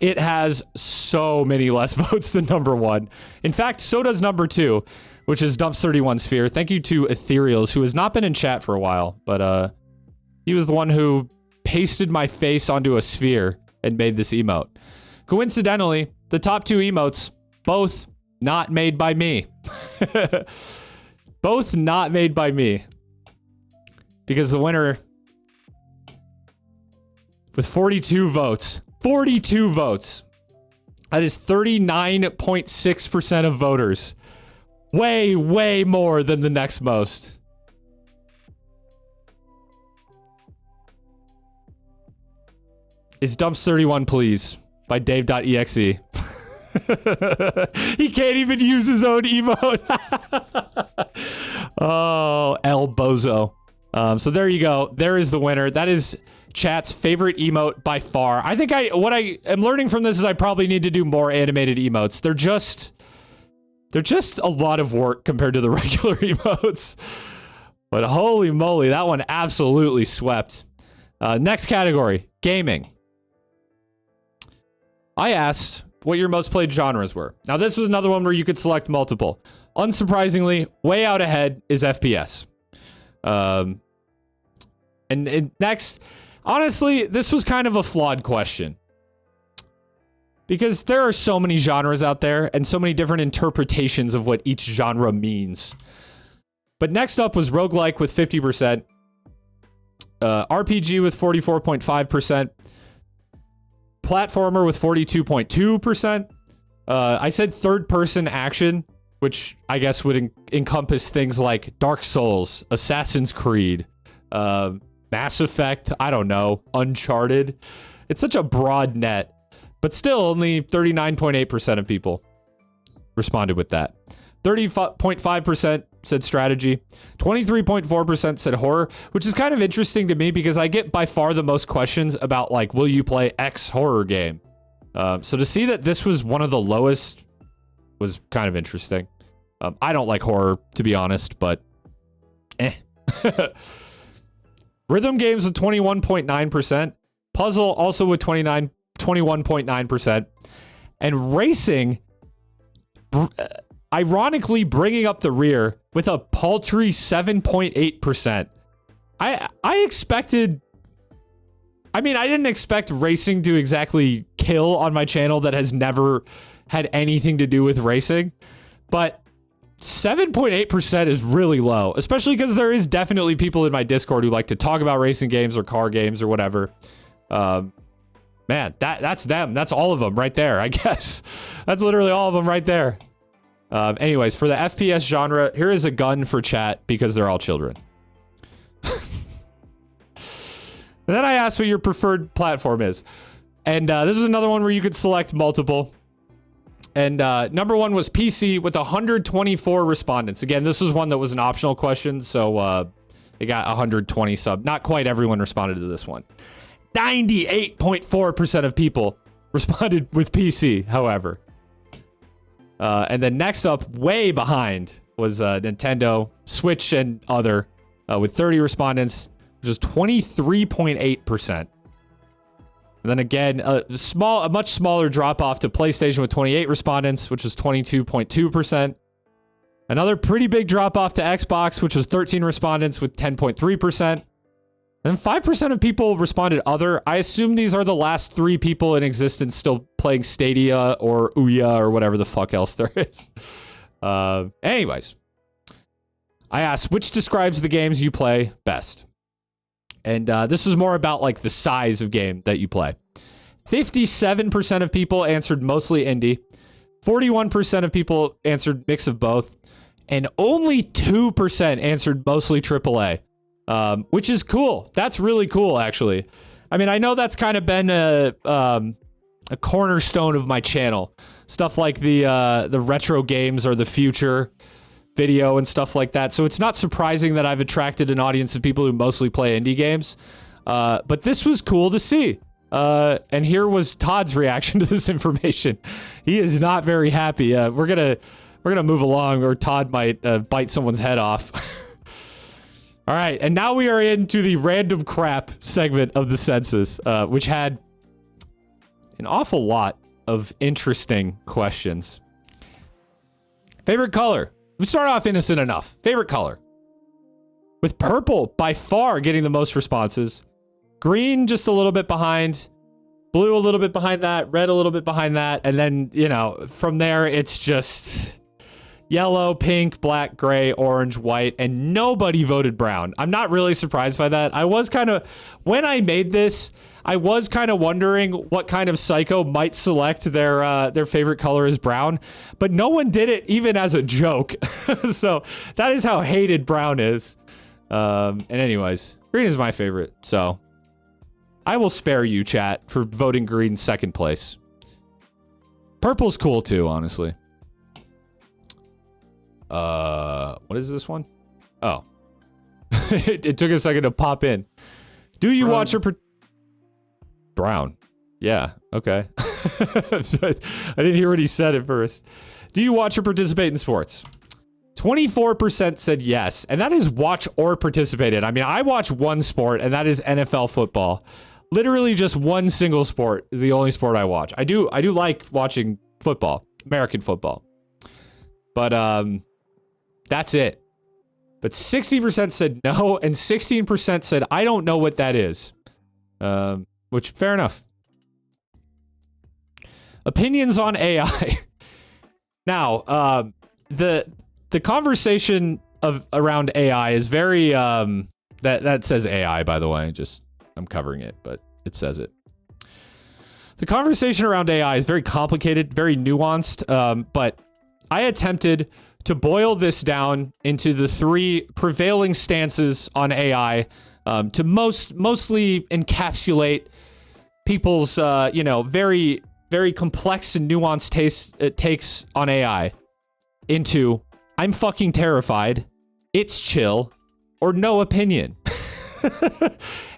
It has so many less votes than number 1. In fact, so does number 2, which is Dumps31 Sphere. Thank you to Ethereals, who has not been in chat for a while, but he was the one who pasted my face onto a sphere and made this emote. Coincidentally, the top 2 emotes, both not made by me. Both not made by me. Because the winner, with 42 votes, 42 votes, that is 39.6% of voters. Way, way more than the next most. Is Dumps31 Please by Dave.exe. He can't even use his own emote. Oh, El Bozo. So there you go. There is the winner. That is chat's favorite emote by far. I think what I am learning from this is I probably need to do more animated emotes. They're just a lot of work compared to the regular emotes. But holy moly, that one absolutely swept. Next category, gaming. I asked what your most played genres were. Now, this was another one where you could select multiple. Unsurprisingly, way out ahead is FPS. And next, honestly, this was kind of a flawed question. Because there are so many genres out there and so many different interpretations of what each genre means. But next up was roguelike with 50%. RPG with 44.5%. Platformer with 42.2%. I said third-person action, which I guess would encompass things like Dark Souls, Assassin's Creed, Mass Effect, I don't know, Uncharted. It's such a broad net, but still only 39.8% of people responded with that. 30.5% said strategy. 23.4% said horror, which is kind of interesting to me because I get by far the most questions about, like, will you play X horror game? So to see that this was one of the lowest was kind of interesting. I don't like horror, to be honest, but Rhythm games with 21.9%. Puzzle also with 21.9%. And racing, ironically, bringing up the rear with a paltry 7.8%. I expected... I mean, I didn't expect racing to exactly kill on my channel that has never had anything to do with racing. But 7.8% is really low, especially because there is definitely people in my Discord who like to talk about racing games or car games or whatever. Man, that's them. That's all of them right there, I guess. That's literally all of them right there. Anyways, for the FPS genre, here is a gun for chat because they're all children. And then I asked what your preferred platform is. And this is another one where you could select multiple. And number one was PC with 124 respondents. Again, this was one that was an optional question, so it got 120 sub. Not quite everyone responded to this one. 98.4% of people responded with PC, however. And then next up, way behind, was Nintendo, Switch, and other, with 30 respondents, which is 23.8%. And then again, a much smaller drop off to PlayStation with 28 respondents, which was 22.2%. Another pretty big drop off to Xbox, which was 13 respondents with 10.3%. And 5% of people responded other. I assume these are the last 3 people in existence still playing Stadia or Ouya or whatever the fuck else there is. Anyways, I asked which describes the games you play best. And this is more about like the size of game that you play. 57% of people answered mostly indie. 41% of people answered mix of both. And only 2% answered mostly AAA. Which is cool. That's really cool, actually. I mean, I know that's kind of been a cornerstone of my channel. Stuff like the retro games or the future video and stuff like that. So it's not surprising that I've attracted an audience of people who mostly play indie games. But this was cool to see. And here was Todd's reaction to this information. He is not very happy. We're gonna move along, or Todd might bite someone's head off. All right, and now we are into the random crap segment of the census, which had an awful lot of interesting questions. Favorite color? We start off innocent enough. Favorite color? With purple by far getting the most responses. Green just a little bit behind. Blue a little bit behind that. Red a little bit behind that. And then, you know, from there, it's just yellow, pink, black, gray, orange, white, and nobody voted brown. I'm not really surprised by that. I was kind of, when I made this, I was kind of wondering what kind of psycho might select their favorite color as brown, but no one did it even as a joke. So that is how hated brown is. And anyways, green is my favorite, so I will spare you, chat, for voting green second place. Purple's cool too, honestly. What is this one? Oh. it took a second to pop in. Do you watch or brown? Yeah, okay. I didn't hear what he said at first. Do you watch or participate in sports? 24% said yes, and that is watch or participate in. I mean, I watch one sport, and that is NFL football. Literally just one single sport is the only sport I watch. I do like watching football, American football. But that's it. But 60% said no, and 16% said, I don't know what that is. Which, fair enough. Opinions on AI. Now, the conversation around AI is very, that says AI, by the way, just, I'm covering it, but it says it. The conversation around AI is very complicated, very nuanced, but I attempted to boil this down into the 3 prevailing stances on AI, to mostly encapsulate people's, you know, very, very complex and nuanced takes on AI into I'm fucking terrified, it's chill, or no opinion.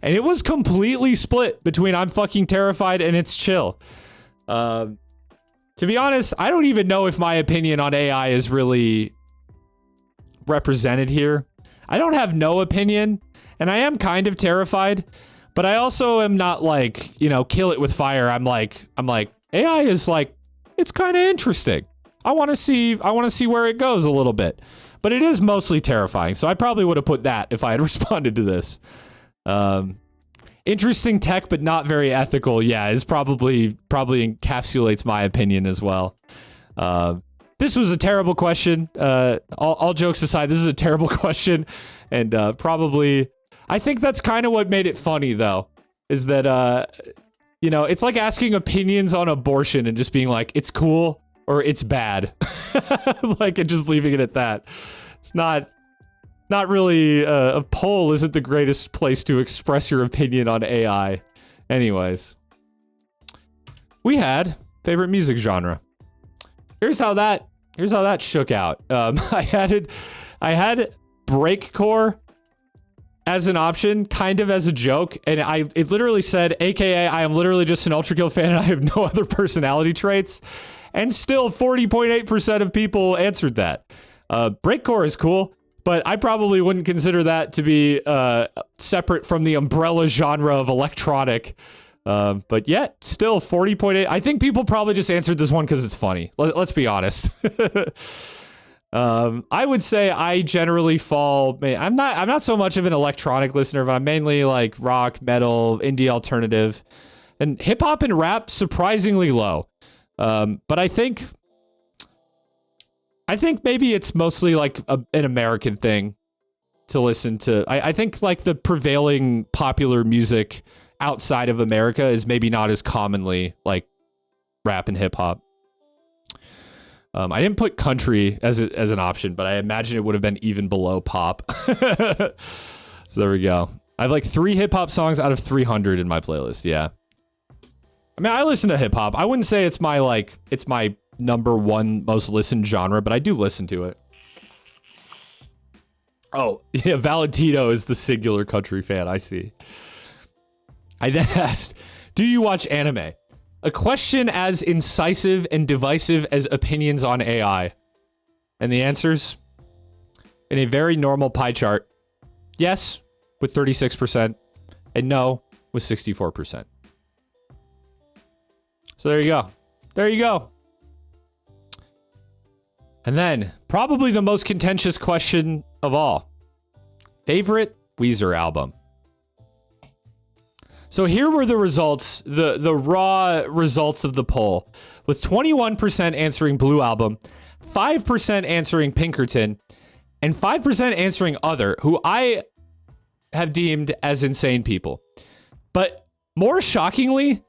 And it was completely split between I'm fucking terrified and it's chill. To be honest, I don't even know if my opinion on AI is really represented here. I don't have no opinion, and I am kind of terrified, but I also am not like, you know, kill it with fire. I'm like, AI is like, it's kind of interesting. I want to see where it goes a little bit, but it is mostly terrifying. So I probably would have put that if I had responded to this. Interesting tech, but not very ethical. Yeah, is probably encapsulates my opinion as well. This was a terrible question. All jokes aside, this is a terrible question, and probably I think that's kind of what made it funny, though, is that you know, it's like asking opinions on abortion and just being like, it's cool or it's bad, like, and just leaving it at that. It's not really, a poll isn't the greatest place to express your opinion on AI. Anyways. We had favorite music genre. Here's how that shook out. I had breakcore as an option, kind of as a joke, and it literally said, AKA, I am literally just an Ultra Kill fan and I have no other personality traits. And still 40.8% of people answered that. Breakcore is cool, but I probably wouldn't consider that to be separate from the umbrella genre of electronic. But yet, still 40.8. I think people probably just answered this one because it's funny. Let's be honest. I would say I generally fall. I'm not so much of an electronic listener, but I'm mainly like rock, metal, indie alternative, and hip hop and rap surprisingly low. But I think maybe it's mostly like an American thing to listen to. I think like the prevailing popular music outside of America is maybe not as commonly like rap and hip hop. I didn't put country as an option, but I imagine it would have been even below pop. So there we go. I have like 3 hip hop songs out of 300 in my playlist. Yeah. I mean, I listen to hip hop. I wouldn't say it's my number one most listened genre, but I do listen to it. Oh, yeah, Valentino is the singular country fan, I see. I then asked, do you watch anime? A question as incisive and divisive as opinions on AI. And the answers? In a very normal pie chart. Yes, with 36%, and no, with 64%. So there you go. There you go. And then, probably the most contentious question of all. Favorite Weezer album? So here were the results, the raw results of the poll, with 21% answering Blue Album, 5% answering Pinkerton, and 5% answering Other, who I have deemed as insane people. But more shockingly,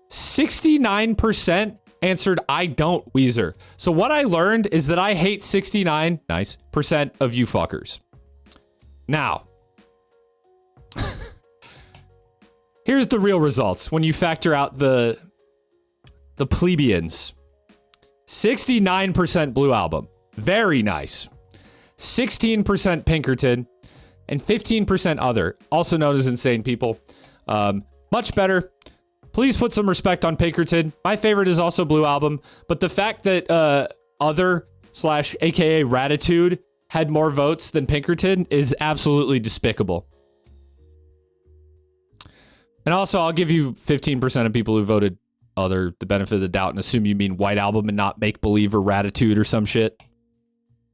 69% answered I don't Weezer. So what I learned is that I hate 69% of you fuckers. Now, here's the real results when you factor out the plebeians. 69% Blue Album. Very nice. 16% Pinkerton. And 15% Other, also known as insane people. Much better. Please put some respect on Pinkerton. My favorite is also Blue Album. But the fact that Other / AKA Ratitude had more votes than Pinkerton is absolutely despicable. And also, I'll give you 15% of people who voted Other the benefit of the doubt and assume you mean White Album and not Make Believe or Ratitude or some shit.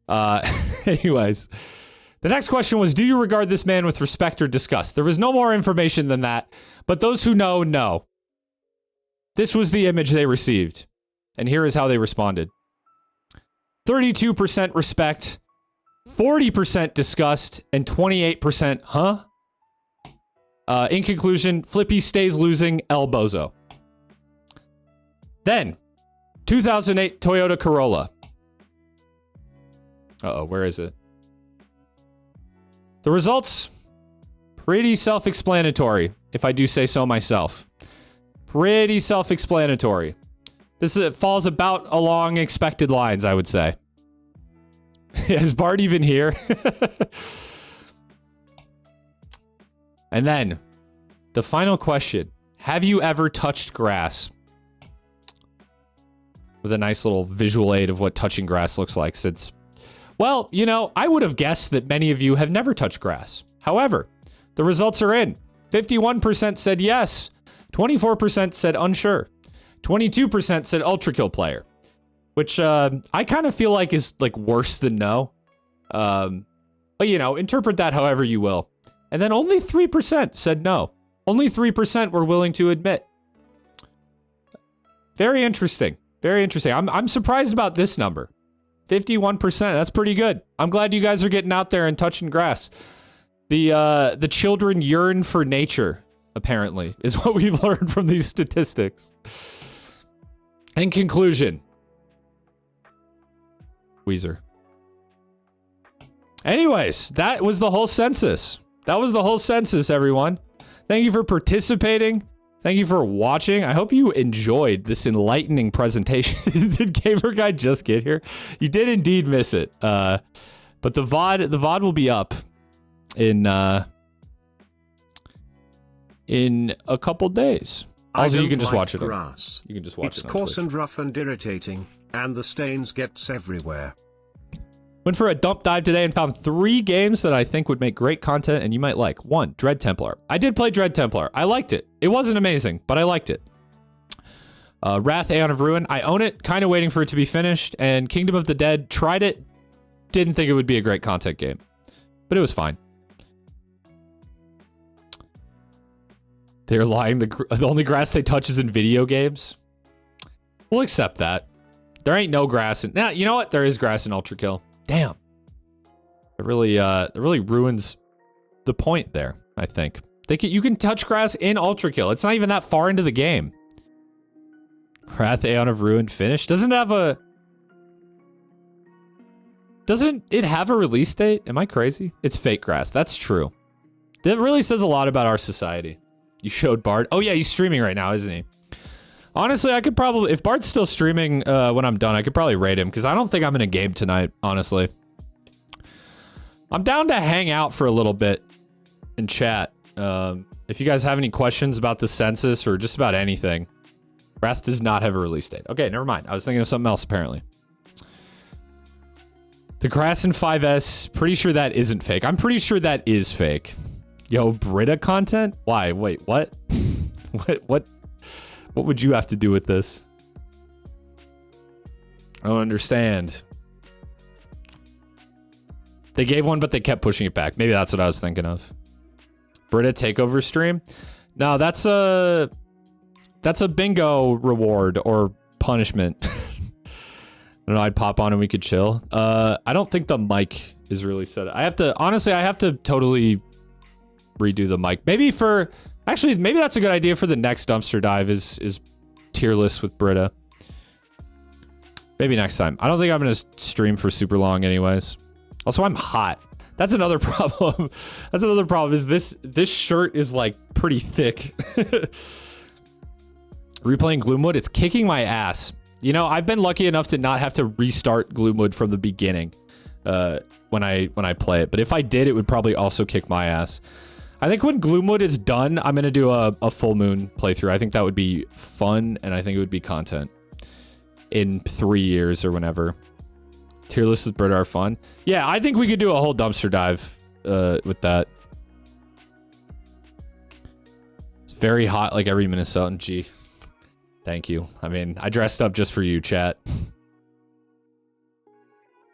Anyways, the next question was, do you regard this man with respect or disgust? There was no more information than that, but those who know, know. This was the image they received, and here is how they responded. 32% respect, 40% disgust, and 28% huh? In conclusion, Flippy stays losing El Bozo. Then, 2008 Toyota Corolla. Uh-oh, where is it? The results, pretty self-explanatory, if I do say so myself. Pretty self-explanatory. This falls about along expected lines, I would say. Is Bart even here? And then, the final question. Have you ever touched grass? with a nice little visual aid of what touching grass looks like since, well, you know, I would have guessed that many of you have never touched grass. However, the results are in. 51% said yes. 24% said unsure. 22% said Ultra Kill player, which I kind of feel like is like worse than no. But you know, interpret that however you will. And then only 3% said no. Only 3% were willing to admit. Very interesting. Very interesting. I'm surprised about this number. 51%. That's pretty good. I'm glad you guys are getting out there and touching grass. The children yearn for nature, apparently, is what we've learned from these statistics. In conclusion, Weezer. Anyways, that was the whole census. That was the whole census, everyone. Thank you for participating. Thank you for watching. I hope you enjoyed this enlightening presentation. Did Gamer Guy just get here? You did indeed miss it. But the VOD will be up in a couple days. Also, you can just watch it. Grass. You can just watch it. It's coarse and rough and irritating, and the stains gets everywhere. Went for a dump dive today and found 3 games that I think would make great content and you might like. 1, Dread Templar. I did play Dread Templar. I liked it. It wasn't amazing, but I liked it. Wrath Aeon of Ruin. I own it, kind of waiting for it to be finished. And Kingdom of the Dead, tried it. Didn't think it would be a great content game, but it was fine. They're lying. The only grass they touch is in video games. We'll accept that. There ain't no grass in... Nah, you know what? There is grass in Ultra Kill. Damn. It really ruins the point there, I think. You can touch grass in Ultra Kill. It's not even that far into the game. Wrath Aeon of Ruin finished. Doesn't it have a release date? Am I crazy? It's fake grass. That's true. That really says a lot about our society. You showed Bard. Oh yeah, he's streaming right now, isn't he? Honestly, I could probably, if Bard's still streaming when I'm done, I could probably raid him because I don't think I'm in a game tonight, honestly. I'm down to hang out for a little bit and chat. If you guys have any questions about the census or just about anything. Wrath does not have a release date. Okay, never mind. I was thinking of something else, apparently. The grass in 5S, pretty sure that isn't fake. I'm pretty sure that is fake. Yo, Brita content? Why? Wait, what? What would you have to do with this? I don't understand. They gave one, but they kept pushing it back. Maybe that's what I was thinking of. Brita takeover stream? No, that's a bingo reward or punishment. I don't know, I'd pop on and we could chill. I don't think the mic is really set up. Honestly, I have to totally redo the mic. Actually, maybe that's a good idea for the next dumpster dive is tier list with Brita. Maybe next time. I don't think I'm going to stream for super long anyways. Also, I'm hot. That's another problem. That's another problem is this shirt is like pretty thick. Replaying Gloomwood, it's kicking my ass. You know, I've been lucky enough to not have to restart Gloomwood from the beginning when I play it. But if I did, it would probably also kick my ass. I think when Gloomwood is done, I'm going to do a full moon playthrough. I think that would be fun, and I think it would be content in 3 years or whenever. Tier lists with Brita are fun. Yeah, I think we could do a whole dumpster dive with that. It's very hot like every Minnesotan. Gee. Thank you. I mean, I dressed up just for you, chat.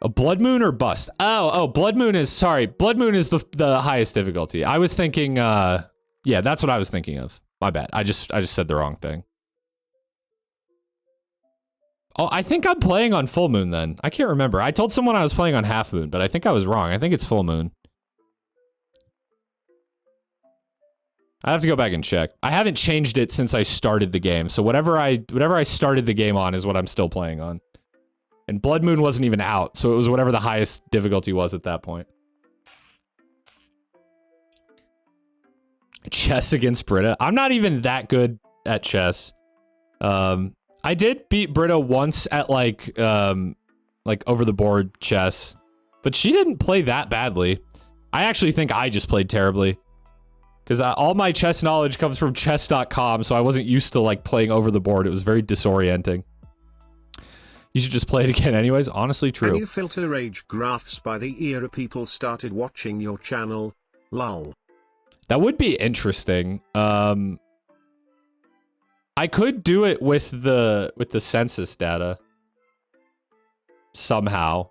A Blood Moon or Bust? Oh, Blood Moon is, sorry. Blood Moon is the highest difficulty. I was thinking, yeah, that's what I was thinking of. My bad. I just said the wrong thing. Oh, I think I'm playing on Full Moon then. I can't remember. I told someone I was playing on Half Moon, but I think I was wrong. I think it's Full Moon. I have to go back and check. I haven't changed it since I started the game, so whatever I started the game on is what I'm still playing on. And Blood Moon wasn't even out, so it was whatever the highest difficulty was at that point. Chess against Brita. I'm not even that good at chess. I did beat Brita once at like over the board chess, but she didn't play that badly. I actually think I just played terribly. Because all my chess knowledge comes from chess.com, so I wasn't used to like playing over the board. It was very disorienting. You should just play it again anyways. Honestly, Can true. you filter age graphs by the era people started watching your channel? Lol. That would be interesting. I could do it with the census data somehow.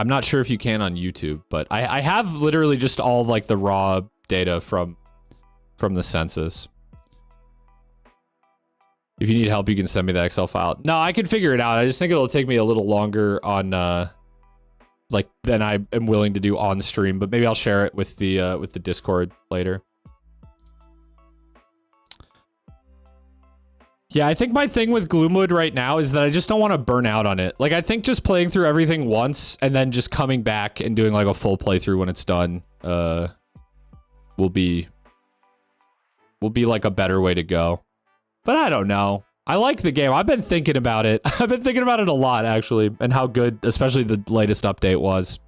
I'm not sure if you can on YouTube, but I have literally just all like the raw data from the census. If you need help, you can send me the Excel file. No, I can figure it out. I just think it'll take me a little longer on like than I am willing to do on stream, but maybe I'll share it with the Discord later. Yeah, I think my thing with Gloomwood right now is that I just don't want to burn out on it. Like, I think just playing through everything once and then just coming back and doing like a full playthrough when it's done will be like a better way to go. But I don't know. I like the game. I've been thinking about it. I've been thinking about it a lot, actually, and how good, especially the latest update was.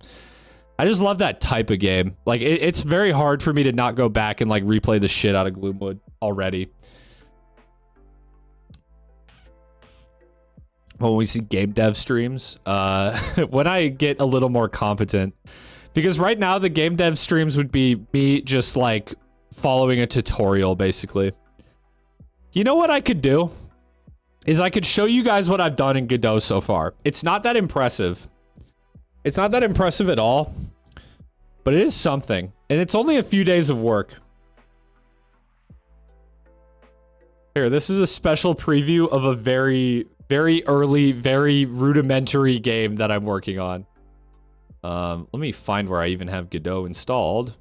I just love that type of game. Like, it's very hard for me to not go back and like replay the shit out of Gloomwood already. When we see game dev streams, when I get a little more competent, because right now the game dev streams would be me just like following a tutorial, basically. You know what I could do? Is I could show you guys what I've done in Godot so far. It's not that impressive. It's not that impressive at all, but it is something. And it's only a few days of work. Here, this is a special preview of a very early, very rudimentary game that I'm working on. Let me find where I even have Godot installed.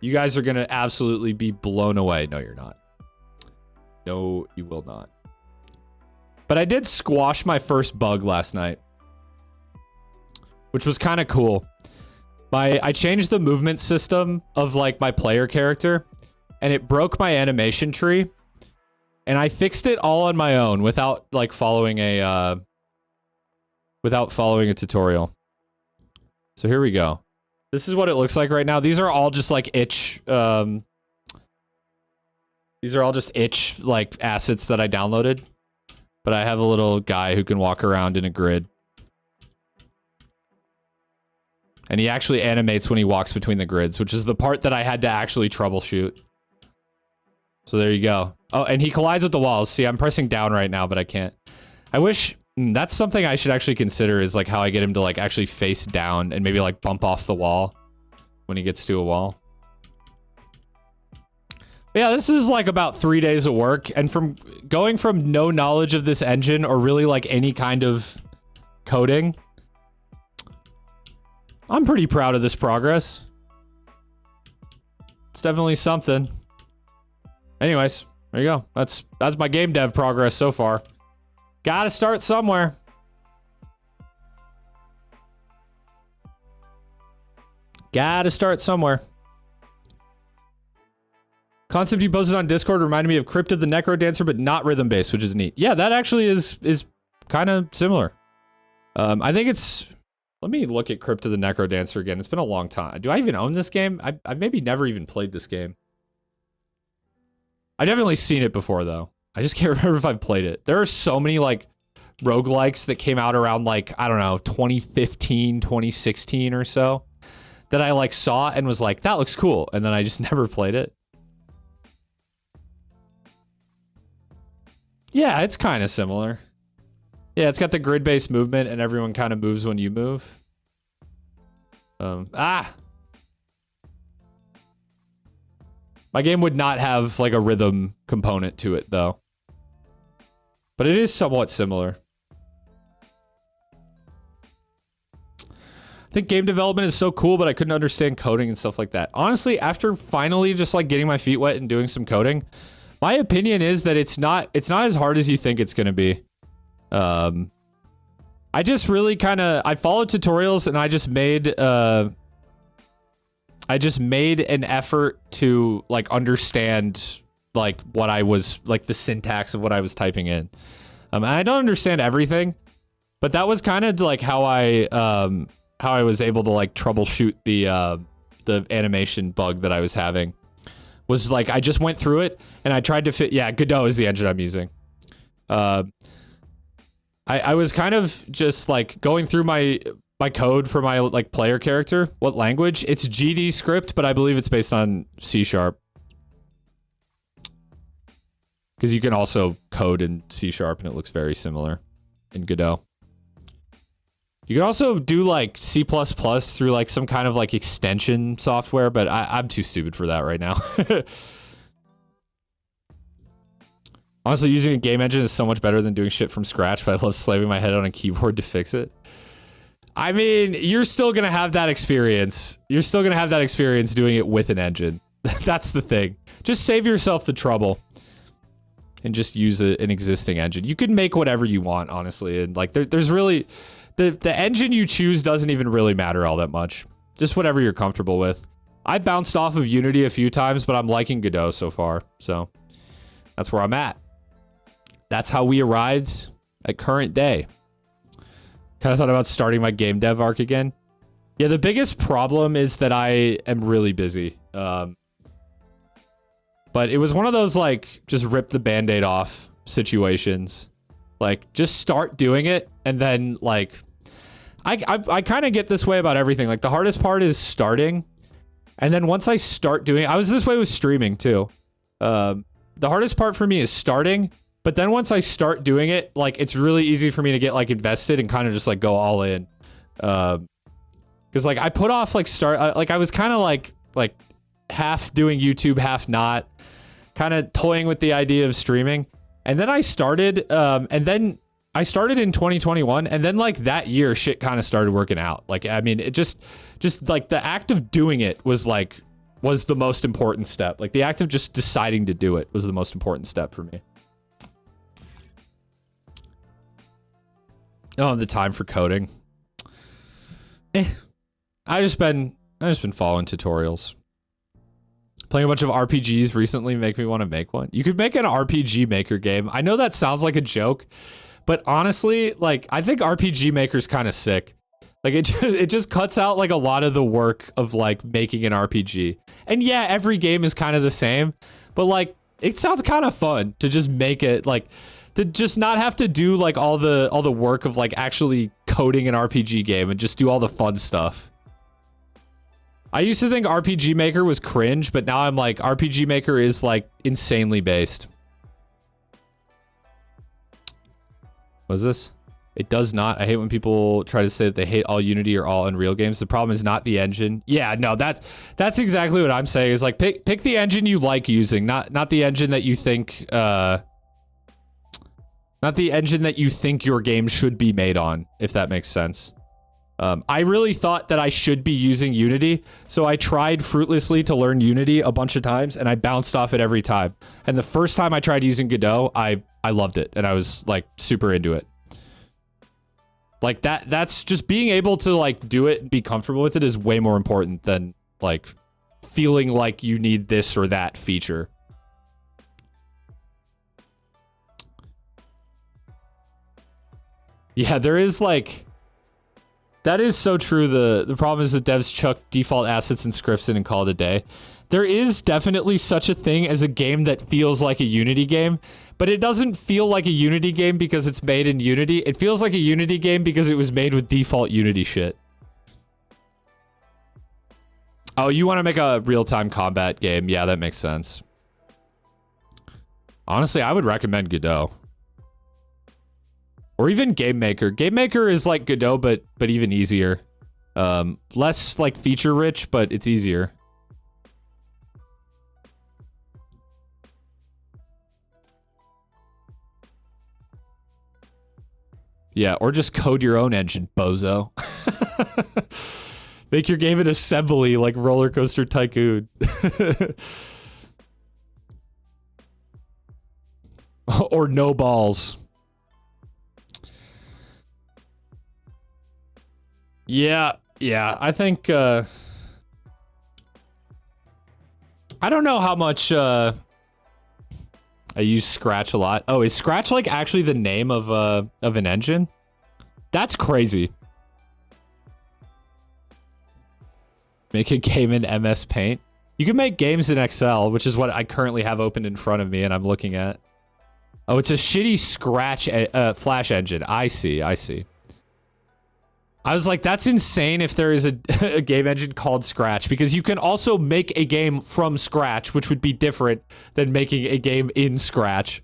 You guys are going to absolutely be blown away. No, you're not. No, you will not. But I did squash my first bug last night, which was kind of cool. I changed the movement system of like my player character, and it broke my animation tree, and I fixed it all on my own without like following a tutorial. So here we go. This is what it looks like right now. These are all just like itch. These are all just itch like assets that I downloaded, but I have a little guy who can walk around in a grid. And he actually animates when he walks between the grids, which is the part that I had to actually troubleshoot. So there you go. Oh, and he collides with the walls. See, I'm pressing down right now, but I can't. I wish... that's something I should actually consider, is like how I get him to like actually face down and maybe like bump off the wall when he gets to a wall. But yeah, this is like about 3 days of work. And from going from no knowledge of this engine or really like any kind of coding, I'm pretty proud of this progress. It's definitely something. Anyways, there you go. That's my game dev progress so far. Gotta start somewhere. Gotta start somewhere. Concept you posted on Discord reminded me of Cryptid the Necro Dancer, but not rhythm based, which is neat. Yeah, that actually is kind of similar. I think it's... Let me look at Cryptid the Necro Dancer again. It's been a long time. Do I even own this game? I've maybe never even played this game. I've definitely seen it before, though. I just can't remember if I've played it. There are so many, like, roguelikes that came out around, like, I don't know, 2015, 2016 or so, that I, like, saw and was like, that looks cool, and then I just never played it. Yeah, it's kind of similar. Yeah, it's got the grid-based movement, and everyone kind of moves when you move. My game would not have, like, a rhythm component to it, though. But it is somewhat similar. I think game development is so cool, but I couldn't understand coding and stuff like that. Honestly, after finally just, like, getting my feet wet and doing some coding, my opinion is that it's not as hard as you think it's going to be. I just really kind of... I followed tutorials, and I just made an effort to, like, understand, like, what I was, like, the syntax of what I was typing in. And I don't understand everything, but that was kind of, like, how I was able to, like, troubleshoot the animation bug that I was having. Was like, I just went through it and I tried to fit. Yeah, Godot is the engine I'm using. I was kind of just like going through my code for my like player character. What language? It's GD script, but I believe it's based on C#. Because you can also code in C# and it looks very similar in Godot. You can also do like C++ through like some kind of like extension software, but I'm too stupid for that right now. Honestly, using a game engine is so much better than doing shit from scratch, but I love slamming my head on a keyboard to fix it. I mean, you're still gonna have that experience. You're still gonna have that experience doing it with an engine. That's the thing. Just save yourself the trouble and just use an existing engine. You can make whatever you want, honestly, and like there's really... The engine you choose doesn't even really matter all that much. Just whatever you're comfortable with. I bounced off of Unity a few times, but I'm liking Godot so far. So that's where I'm at. That's how we arrived at current day. Kind of thought about starting my game dev arc again. Yeah, the biggest problem is that I am really busy. But it was one of those like just rip the band-aid off situations. Like, just start doing it, and then, like... I kind of get this way about everything. Like, the hardest part is starting, and then once I start doing... I was this way with streaming, too. The hardest part for me is starting, but then once I start doing it, like, it's really easy for me to get, like, invested and kind of just, like, go all in. Because, like, I put off, like, I was kind of, like, half doing YouTube, half not. Kind of toying with the idea of streaming. And then I started, in 2021, and then, like, that year, shit kind of started working out. Like, I mean, it just, like, the act of doing it was the most important step. Like, the act of just deciding to do it was the most important step for me. Oh, the time for coding. I just been following tutorials. Playing a bunch of RPGs recently make me want to make one. You could make an RPG Maker game. I know that sounds like a joke, but honestly, like, I think RPG Maker's kind of sick. Like, it just cuts out, like, a lot of the work of, like, making an RPG. And yeah, every game is kind of the same, but, like, it sounds kind of fun to just make it, like, to just not have to do, like, all the work of, like, actually coding an RPG game and just do all the fun stuff. I used to think RPG Maker was cringe, but now I'm like, RPG Maker is, like, insanely based. What is this? It does not. I hate when people try to say that they hate all Unity or all Unreal games. The problem is not the engine. Yeah, no, that's exactly what I'm saying. Is like, pick the engine you like using, not the engine that you think, not the engine that you think your game should be made on, if that makes sense. I really thought that I should be using Unity, so I tried fruitlessly to learn Unity a bunch of times, and I bounced off it every time. And the first time I tried using Godot, I loved it, and I was, like, super into it. Like, that's just being able to, like, do it and be comfortable with it is way more important than, like, feeling like you need this or that feature. Yeah, there is, like... That is so true. The problem is that devs chuck default assets and scripts in and call it a day. There is definitely such a thing as a game that feels like a Unity game, but it doesn't feel like a Unity game because it's made in Unity. It feels like a Unity game because it was made with default Unity shit. Oh, you want to make a real-time combat game? Yeah, that makes sense. Honestly, I would recommend Godot. Or even Game Maker. Game Maker is like Godot, but even easier. Less, like, feature-rich, but it's easier. Yeah, or just code your own engine, bozo. Make your game an assembly like Roller Coaster Tycoon. Or no balls. Yeah, I think, I don't know how much, I use Scratch a lot. Oh, is Scratch, like, actually the name of an engine? That's crazy. Make a game in MS Paint. You can make games in Excel, which is what I currently have opened in front of me and I'm looking at. Oh, it's a shitty Scratch Flash engine. I see. I was like, that's insane if there is a game engine called Scratch, because you can also make a game from scratch, which would be different than making a game in Scratch.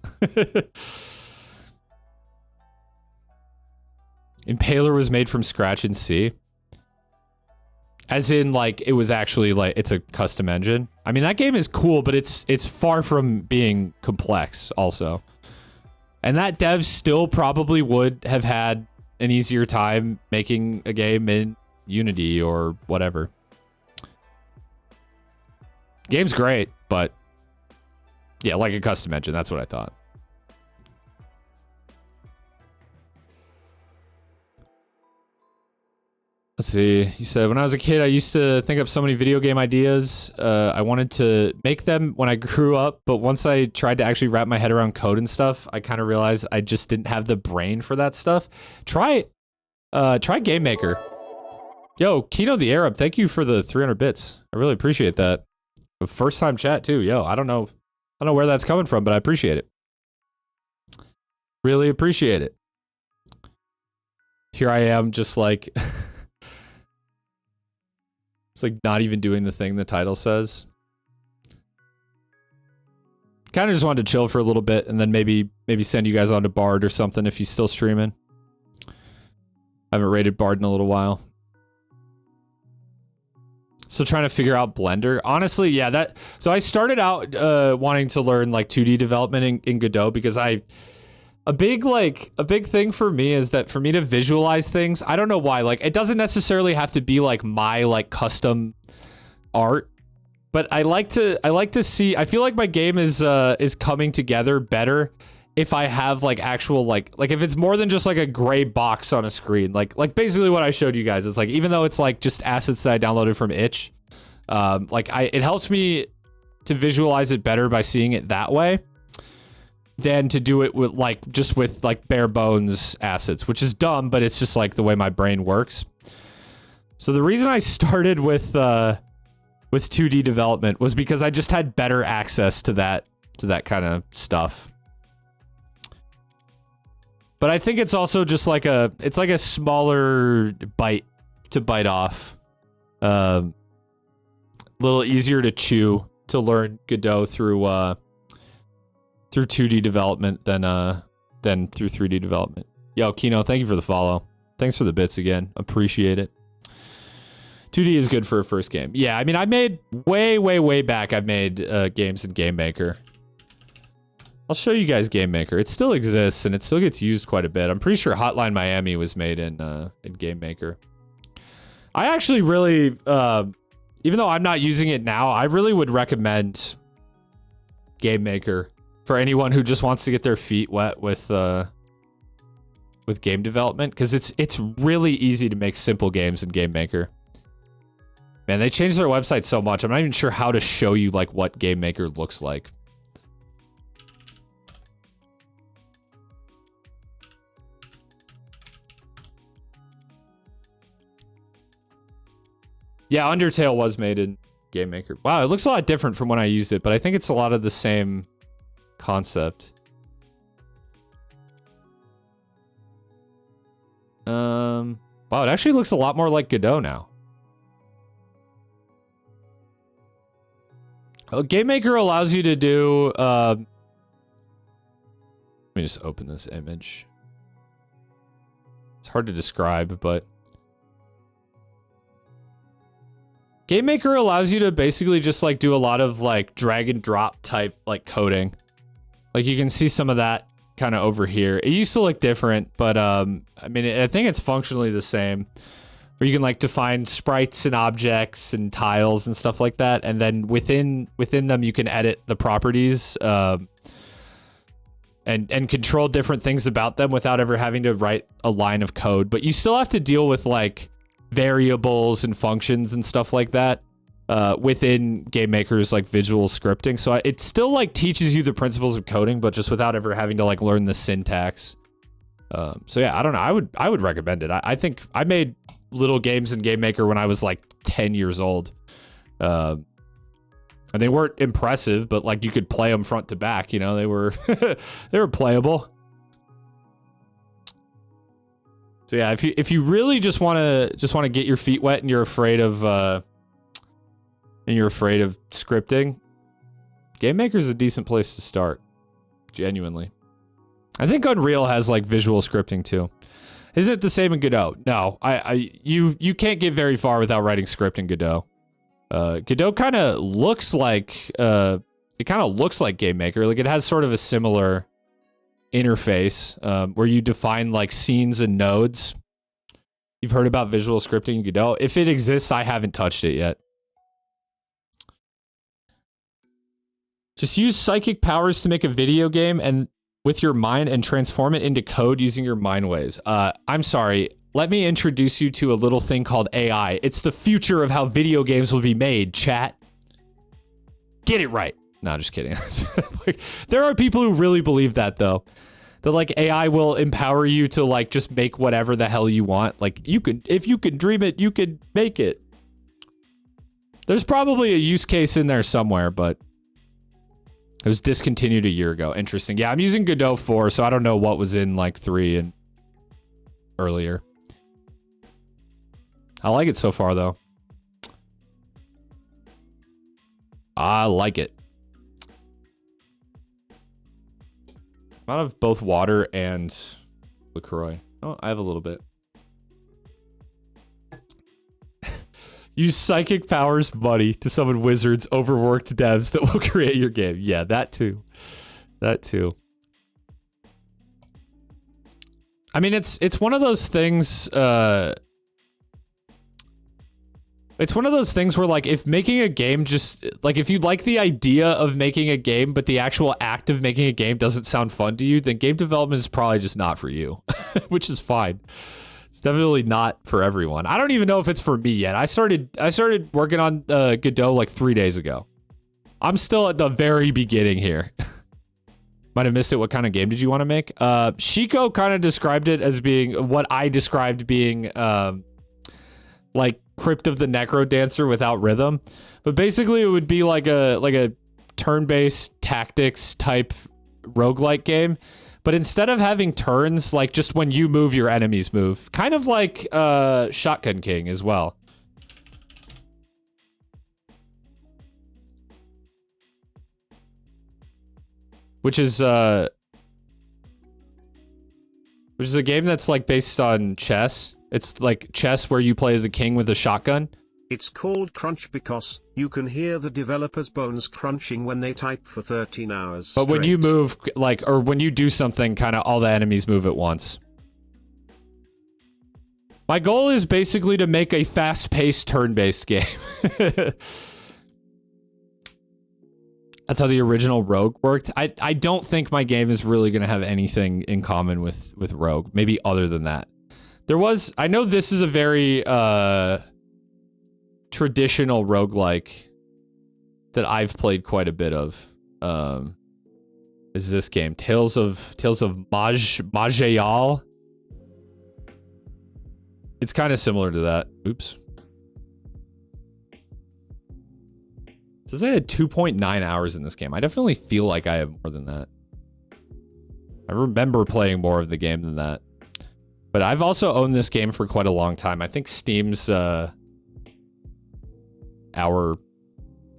Impaler was made from scratch in C. As in, like, it was actually, like, it's a custom engine. I mean, that game is cool, but it's far from being complex, also. And that dev still probably would have had an easier time making a game in Unity or whatever. Game's great, but yeah, like a custom engine, that's what I thought. Let's see. You said, when I was a kid, I used to think up so many video game ideas. I wanted to make them when I grew up, but once I tried to actually wrap my head around code and stuff, I kind of realized I just didn't have the brain for that stuff. Try Game Maker. Yo, Kino the Arab, thank you for the 300 bits. I really appreciate that. First time chat too. Yo, I don't know where that's coming from, but I appreciate it. Really appreciate it. Here I am, just like... It's like not even doing the thing the title says. Kind of just wanted to chill for a little bit and then maybe send you guys on to Bard or something if he's still streaming. I haven't rated Bard in a little while. Still trying to figure out Blender. Honestly, yeah, so I started out wanting to learn like 2D development in Godot because a big thing for me is that for me to visualize things, I don't know why, like it doesn't necessarily have to be like my like custom art, but I like to see, I feel like my game is coming together better if I have like actual like if it's more than just like a gray box on a screen, like basically what I showed you guys. It's like, even though it's like just assets that I downloaded from itch, it helps me to visualize it better by seeing it that way than to do it with like bare bones assets, which is dumb, but it's just like the way my brain works. So the reason I started with 2D development was because I just had better access to that kind of stuff. But I think it's also just like it's like a smaller bite to bite off. Little easier to chew to learn Godot through 2D development than through 3D development. Yo, Kino, thank you for the follow. Thanks for the bits again. Appreciate it. 2D is good for a first game. Yeah, I mean, I made way back. I've made games in Game Maker. I'll show you guys Game Maker. It still exists and it still gets used quite a bit. I'm pretty sure Hotline Miami was made in Game Maker. I actually really, even though I'm not using it now, I really would recommend Game Maker for anyone who just wants to get their feet wet with game development, because it's really easy to make simple games in Game Maker. Man, they changed their website so much. I'm not even sure how to show you like what Game Maker looks like. Yeah, Undertale was made in Game Maker. Wow, it looks a lot different from when I used it, but I think it's a lot of the same concept. Wow, it actually looks a lot more like Godot now. Oh, Game Maker allows you to do, let me just open this image. It's hard to describe, but Game Maker allows you to basically just like do a lot of like drag and drop type like coding. Like you can see some of that kind of over here. It used to look different, but I mean, I think it's functionally the same. Where you can like define sprites and objects and tiles and stuff like that, and then within them you can edit the properties and control different things about them without ever having to write a line of code. But you still have to deal with like variables and functions and stuff like that within Game Maker's like visual scripting. So it still like teaches you the principles of coding, but just without ever having to like learn the syntax. So yeah, I don't know. I would recommend it. I think I made little games in Game Maker when I was like 10 years old. And they weren't impressive, but like you could play them front to back, you know, they were they were playable. So yeah, if you really just want to get your feet wet and you're afraid of scripting, Game Maker is a decent place to start. Genuinely. I think Unreal has like visual scripting too. Isn't it the same in Godot? No, you can't get very far without writing script in Godot. Godot kind of looks like Game Maker. Like it has sort of a similar interface where you define like scenes and nodes. You've heard about visual scripting in Godot. If it exists, I haven't touched it yet. Just use psychic powers to make a video game and with your mind and transform it into code using your mind waves. I'm sorry. Let me introduce you to a little thing called AI. It's the future of how video games will be made, chat. Get it right. No, just kidding. There are people who really believe that, though. That, like, AI will empower you to, like, just make whatever the hell you want. Like, if you can dream it, you can make it. There's probably a use case in there somewhere, but it was discontinued a year ago. Interesting. Yeah, I'm using Godot 4, so I don't know what was in, like, 3 and earlier. I like it so far, though. I like it. I'm out of both water and LaCroix. Oh, I have a little bit. Use psychic powers money to summon wizards, overworked devs that will create your game. Yeah, that too. That too. I mean, it's one of those things. It's one of those things where, like, if making a game just, like, if you like the idea of making a game, but the actual act of making a game doesn't sound fun to you, then game development is probably just not for you, which is fine. It's definitely not for everyone. I don't even know if it's for me yet. I started working on Godot like 3 days ago. I'm still at the very beginning here. Might have missed it. What kind of game did you want to make? Shiko kind of described it as being what I described being like Crypt of the Necro Dancer without rhythm. But basically it would be like a turn-based tactics type roguelike game. But instead of having turns, like just when you move, your enemies move. Kind of like Shotgun King as well. Which is a game that's like based on chess. It's like chess where you play as a king with a shotgun. It's called Crunch because you can hear the developers' bones crunching when they type for 13 hours But straight. when you move, like, or when you do something, kind of all the enemies move at once. My goal is basically to make a fast-paced turn-based game. That's how the original Rogue worked. I don't think my game is really going to have anything in common with Rogue. Maybe other than that. I know this is a very traditional roguelike that I've played quite a bit of. Is this game Tales of Majayal? It's kind of similar to that. Oops. It says I had 2.9 hours in this game. I definitely feel like I have more than that. I remember playing more of the game than that. But I've also owned this game for quite a long time. I think Steam's hour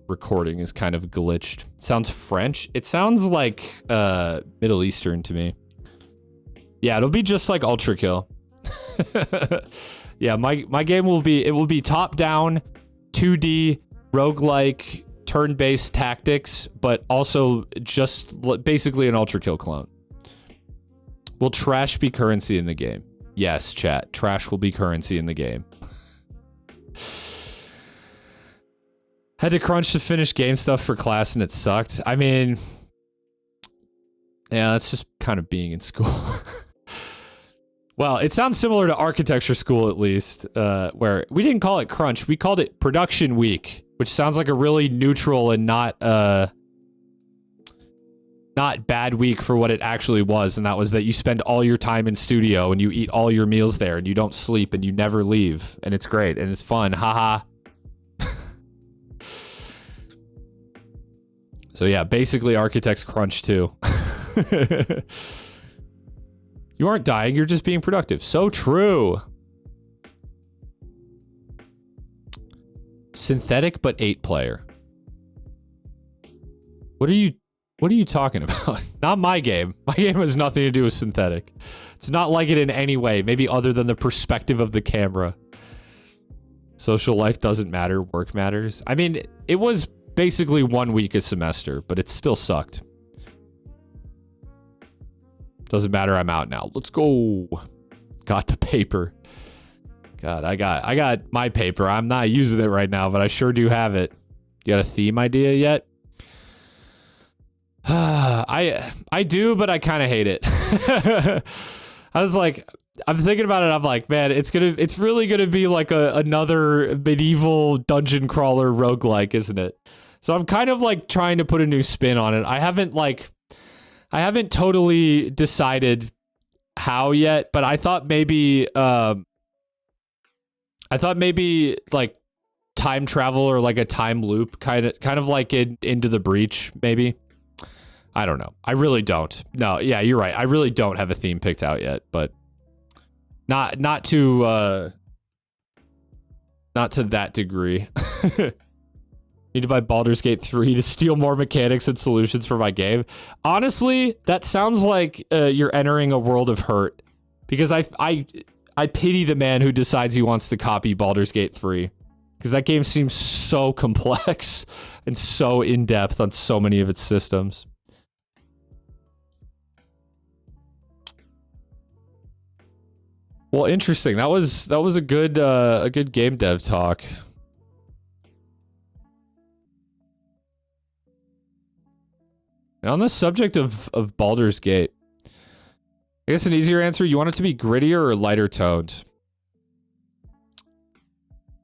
recording is kind of glitched. Sounds French. It sounds like Middle Eastern to me. Yeah, it'll be just like Ultra Kill. Yeah, my game will be top down 2D roguelike turn-based tactics, but also just basically an Ultra Kill clone. Will trash be currency in the game? Yes, chat. Trash will be currency in the game. Had to crunch to finish game stuff for class and it sucked. I mean, yeah, that's just kind of being in school. Well, it sounds similar to architecture school, at least, where we didn't call it crunch. We called it production week, which sounds like a really neutral and not not bad week for what it actually was, and that was that you spend all your time in studio and you eat all your meals there and you don't sleep and you never leave, and it's great and it's fun. Haha. So yeah, basically Architect's Crunch too. You aren't dying, you're just being productive. So true. Synthetic but 8-player. What are you talking about? Not my game. My game has nothing to do with synthetic. It's not like it in any way, maybe other than the perspective of the camera. Social life doesn't matter, work matters. I mean, it was basically 1 week a semester, but it still sucked. Doesn't matter, I'm out now. Let's go. Got the paper. God, I got my paper. I'm not using it right now, but I sure do have it. You got a theme idea yet? I do, but I kind of hate it. I was like, I'm thinking about it. I'm like, man, it's really gonna be like another medieval dungeon crawler roguelike, isn't it? So I'm kind of like trying to put a new spin on it. I haven't totally decided how yet, but I thought maybe like time travel or like a time loop, kind of like Into the Breach, maybe. I don't know. I really don't. No, yeah, you're right. I really don't have a theme picked out yet, but not to that degree. Need to buy Baldur's Gate 3 to steal more mechanics and solutions for my game. Honestly, that sounds like you're entering a world of hurt, because I pity the man who decides he wants to copy Baldur's Gate 3, because that game seems so complex and so in-depth on so many of its systems. Well, interesting. That was a good game dev talk. And on the subject of Baldur's Gate, I guess an easier answer, you want it to be grittier or lighter toned?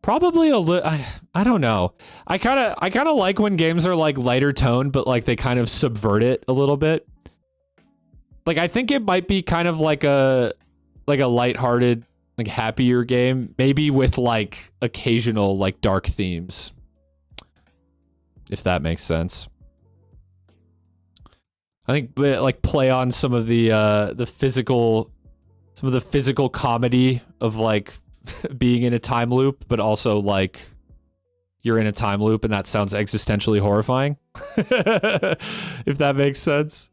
Probably a little, I don't know. I kind of like when games are like lighter toned, but like they kind of subvert it a little bit. Like I think it might be kind of like a lighthearted, like happier game, maybe with like occasional like dark themes, if that makes sense. I think like play on some of the physical comedy of like being in a time loop, but also like you're in a time loop and that sounds existentially horrifying. If that makes sense.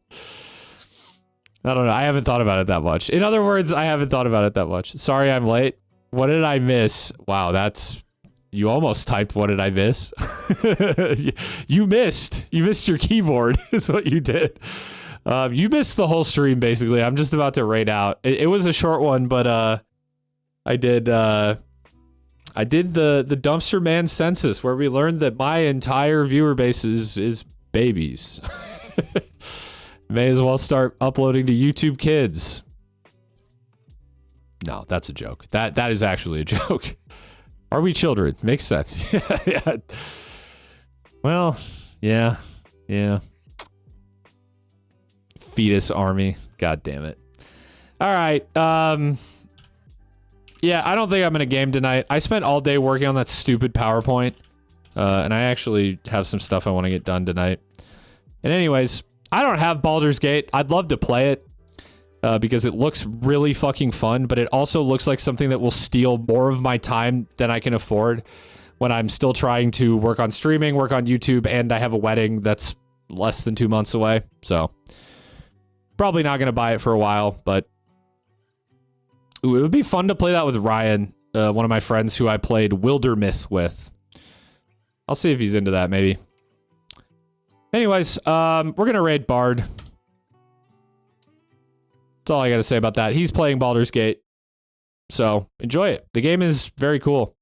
I don't know. I haven't thought about it that much. In other words, I haven't thought about it that much. Sorry I'm late. What did I miss? Wow, you almost typed what did I miss? You missed. You missed your keyboard is what you did. You missed the whole stream basically. I'm just about to raid out. It was a short one, but I did the Dumpster Man Census, where we learned that my entire viewer base is babies. May as well start uploading to YouTube Kids. No, that's a joke. That is actually a joke. Are we children? Makes sense. Yeah. Well, yeah. Fetus army. God damn it. All right. Yeah, I don't think I'm gonna game tonight. I spent all day working on that stupid PowerPoint. And I actually have some stuff I want to get done tonight. And anyways, I don't have Baldur's Gate. I'd love to play it. Because it looks really fucking fun, but it also looks like something that will steal more of my time than I can afford when I'm still trying to work on streaming, work on YouTube, and I have a wedding that's less than 2 months away. So, probably not going to buy it for a while, but it would be fun to play that with Ryan, one of my friends who I played Wildermyth with. I'll see if he's into that, maybe. Anyways, we're going to raid Bard. That's all I gotta say about that. He's playing Baldur's Gate. So, enjoy it. The game is very cool.